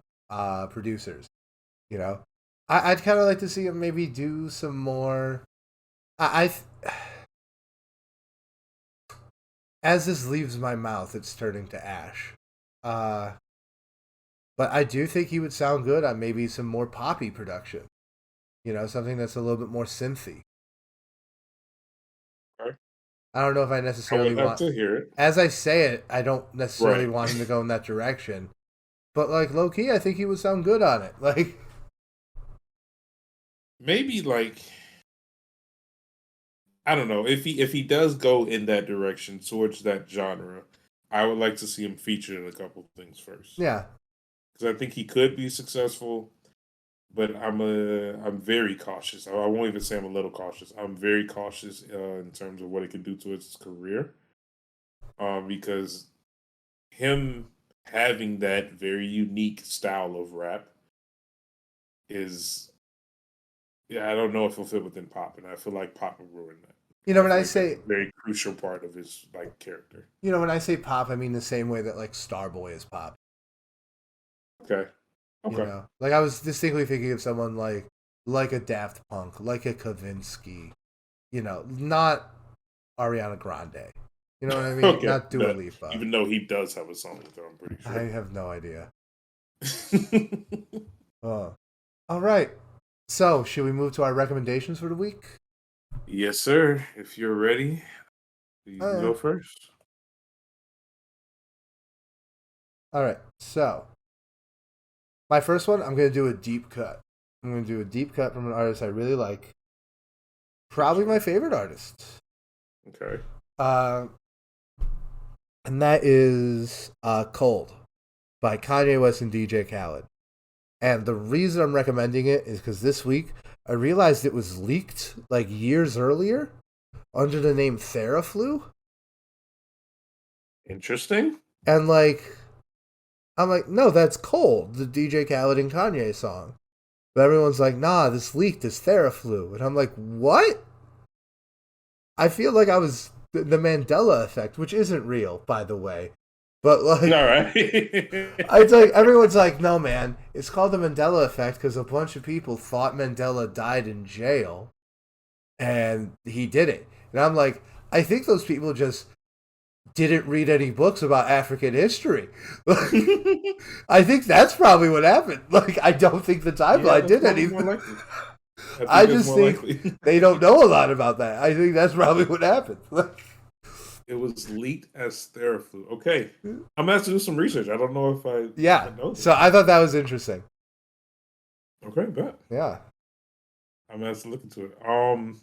producers. You know, I'd kind of like to see him maybe do some more. I as this leaves my mouth, it's turning to ash. Uh, but I do think he would sound good on maybe some more poppy production. Something that's a little bit more synthy. Okay. I don't know if I I necessarily would have want. to hear it. As I say it, I don't necessarily Right. want him to go in that direction. But low key, I think he would sound good on it. Maybe I don't know if he does go in that direction towards that genre. I would like to see him featured in a couple things first Yeah, because I think he could be successful. But I'm very cautious. I won't even say I'm a little cautious. I'm very cautious in terms of what it could do to his career. Because him having that very unique style of rap is, yeah, I don't know if it'll fit within pop, and I feel like pop will ruin that. I when feel I like that's say a very crucial part of his character. when I say pop, I mean the same way that Starboy is pop. Okay, okay, I was distinctly thinking of someone like a Daft Punk, like a Kavinsky. Not Ariana Grande. You know what I mean? okay. Not Dua But Lipa. even though he does have a song with her, I'm pretty I sure. have no idea. Oh. All right. So, should we move to our recommendations for the week? Yes, sir. If you're ready, you can Uh, go first. all right. So, my first one, I'm going to do a deep cut. I'm going to do a deep cut from an artist I really like. Probably my favorite artist. Okay. Uh, and that is Cold by Kanye West and DJ Khaled. And the reason I'm recommending it is because this week I realized it was leaked years earlier under the name Theraflu. Interesting. And I'm like, no, that's Cold, the DJ Khaled and Kanye song. But everyone's like, nah, this leaked is Theraflu. And I'm like, what? I feel like I was the Mandela effect, which isn't real, by the way. But All right. it's like everyone's like, no, man, it's called the Mandela effect because a bunch of people thought Mandela died in jail, and he did it. And I'm like, I think those people just didn't read any books about African history. I think that's probably what happened. I don't think the Yeah, timeline that's did probably more anything. likely. I I think that's just more think likely. they don't know a lot about that. I think that's probably what happened. It was leaked as Theraflu. Okay, I'm gonna have to do some research. I don't know if I Yeah. know So this. I thought that was interesting. Okay, bet Yeah. I'm gonna have to look into it.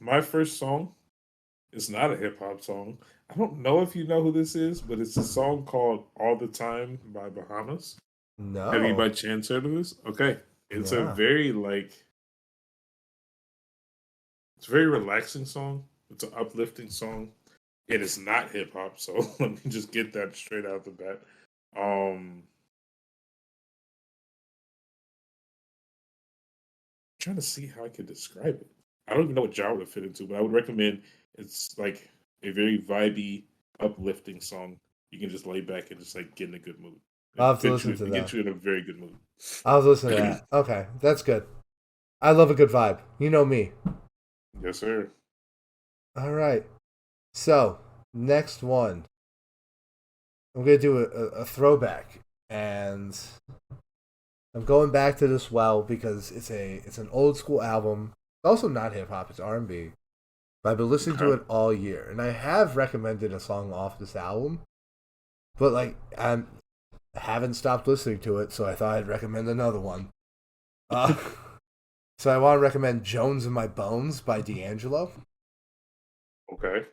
My first song is not a hip hop song. I don't know if you know who this is, but it's a song called "All the Time" by Bahamas. Have you by No. chance heard of this? Okay, it's a No. very it's a very relaxing song. It's an uplifting song. It is not hip hop, so let me just get that straight out the bat. Trying to see how I could describe it. I don't even know what genre to fit into, but I would recommend it's like a very vibey, uplifting song. You can just lay back and just get in a good mood. I'll have to listen to It that. gets you in a very good mood. I'll listen to that. Okay. That's good. I love a good vibe. You know me. Yes, sir. All right. So, next one. I'm gonna do a throwback, and I'm going back to this well because it's an old school album. It's also not hip hop; it's R&B. But I've been listening to Okay. it all year, and I have recommended a song off this album, but like I haven't stopped listening to it, so I thought I'd recommend another one. Uh, so I want to recommend "Jones in My Bones" by D'Angelo. Okay.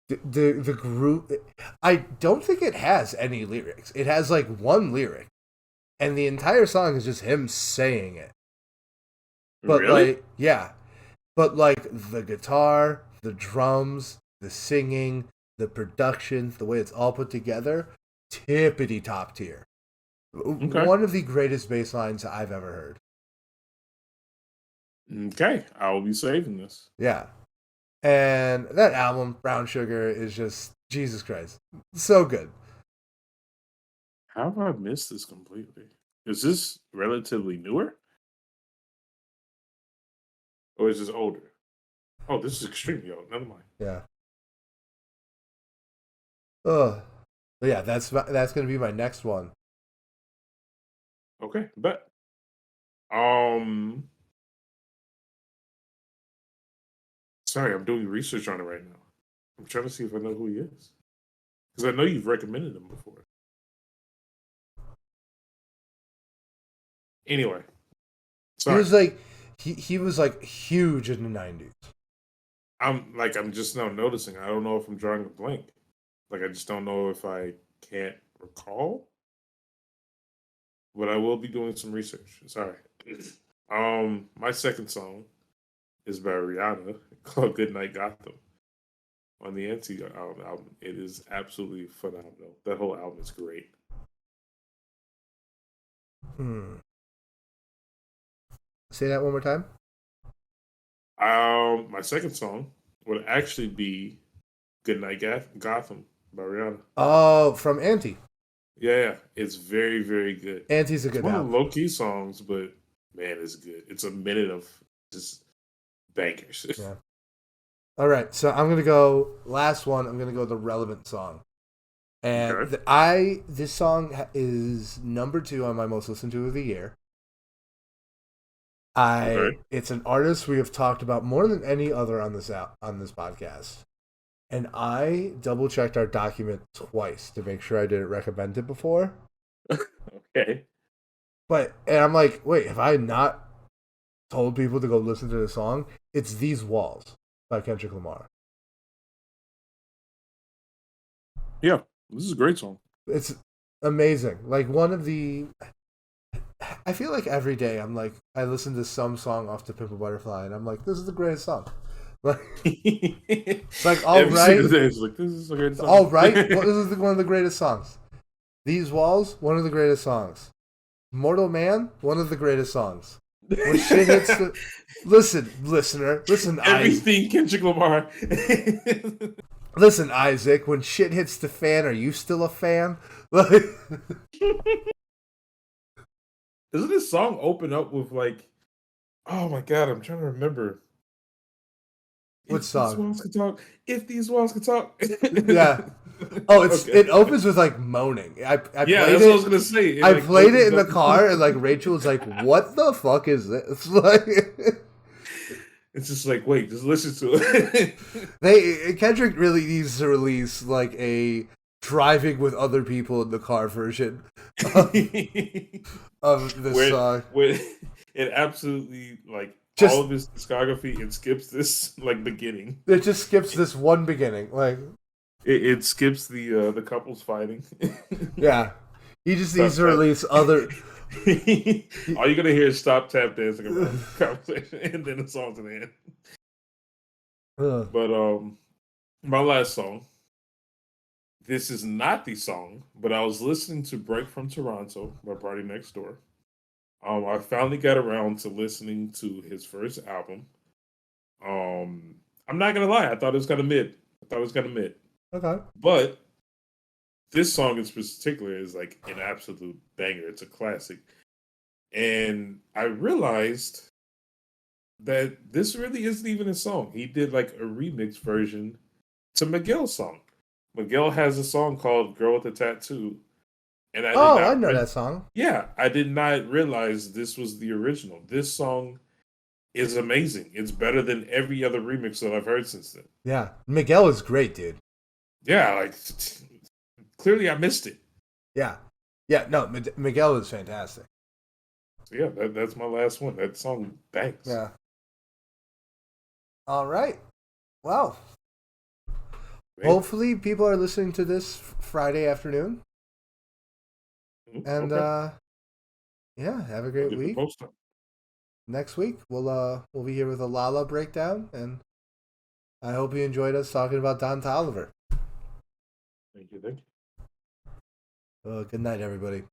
The group, I don't think it has any lyrics. It has like one lyric, and the entire song is just him saying it. But Really? like, yeah, but like the guitar, the drums, the singing, the production, the way it's all put together, tippity top tier. Okay. One of the greatest bass lines I've ever heard. Okay. I will be saving this. Yeah. And that album, Brown Sugar, is just Jesus Christ. So good. How have I missed this completely? Is this relatively newer or is this older? Oh, this is extremely old. Never mind. Yeah. Ugh. But yeah, that's gonna be my next one. Okay, but um, sorry, I'm doing research on it right now. I'm trying to see if I know who he is because I know you've recommended him before. Anyway, He sorry. was like he was like huge in the '90s. I'm just now noticing. I don't know if I'm drawing a blank. Like I just don't know if I can't recall. But I will be doing some research. Sorry. My second song is by Rihanna called "Goodnight Gotham" on the NT album. It is absolutely phenomenal. That whole album is great. Hmm. Say that one more time. My second song would actually be "Goodnight Gotham" by Rihanna. Oh, from Auntie. Yeah, it's very, very good. Auntie's a It's good one of the album. low key songs, but man, it's good. It's a minute of just bangers. Yeah. All right, so I'm gonna go last one. I'm gonna go the relevant song, and Okay. this song is number two on my most listened to of the year. Okay. It's an artist we have talked about more than any other on on this podcast, and I double checked our document twice to make sure I didn't recommend it before. Okay. And I'm like, wait, have I not told people to go listen to the song? It's "These Walls" by Kendrick Lamar. Yeah, this is a great song. It's amazing. Like one of the I feel like every day I'm like I listen to some song off to Pimp a Butterfly and I'm like, this is the greatest song. Like all Every right, single day, it's like this is a great all song. right. Well, this is one of the greatest songs. These Walls, one of the greatest songs. Mortal Man, one of the greatest songs. When shit hits the listen, listener, listen, Isaac. Everything Kendrick Lamar. Listen, Isaac. When shit hits the fan, are you still a fan? Like, Doesn't this song open up with like, oh my god, I'm trying to remember. what If these song? walls could talk, if these walls could talk. Yeah. Oh, Okay. it opens with like moaning. I Yeah, played that's what I it. was gonna say. It I like played it opens in the up. car, and like Rachel was like, "What the fuck is this?" Like, It's just like, wait, just listen to it. Kendrick really needs to release like a driving with other people in the car version of this where song. where it absolutely like all Just of his discography it skips this like beginning. it just skips this one beginning. Like, It skips the couples fighting. yeah, he just needs Stop to tap. release other. All you're gonna hear is stop tap dancing around the conversation, and then the song's in the end. But my last song. This is not the song, but I was listening to "Break from Toronto" by Party Next Door. I finally got around to listening to his first album. I'm not gonna lie, I thought it was kind of mid. I thought it was kind of mid, Okay. but this song in particular is like an absolute banger. It's a classic, and I realized that this really isn't even a song. He did like a remix version to Miguel's song. Miguel has a song called "Girl with a Tattoo," and I did Oh, I not. know that song. Yeah, I did not realize this was the original. This song is amazing. It's better than every other remix that I've heard since then. Yeah, Miguel is great, dude. Yeah, like clearly I missed it. Yeah, yeah. No, Miguel is fantastic. So yeah, that's my last one. That song bangs. Yeah. All right. Well, Right? hopefully people are listening to this Friday afternoon, and Okay. yeah, have a I'll great get the week. post up. Next week we'll be here with a Lolla breakdown, and I hope you enjoyed us talking about Don Toliver. Thank you. Thank you. Good night, everybody.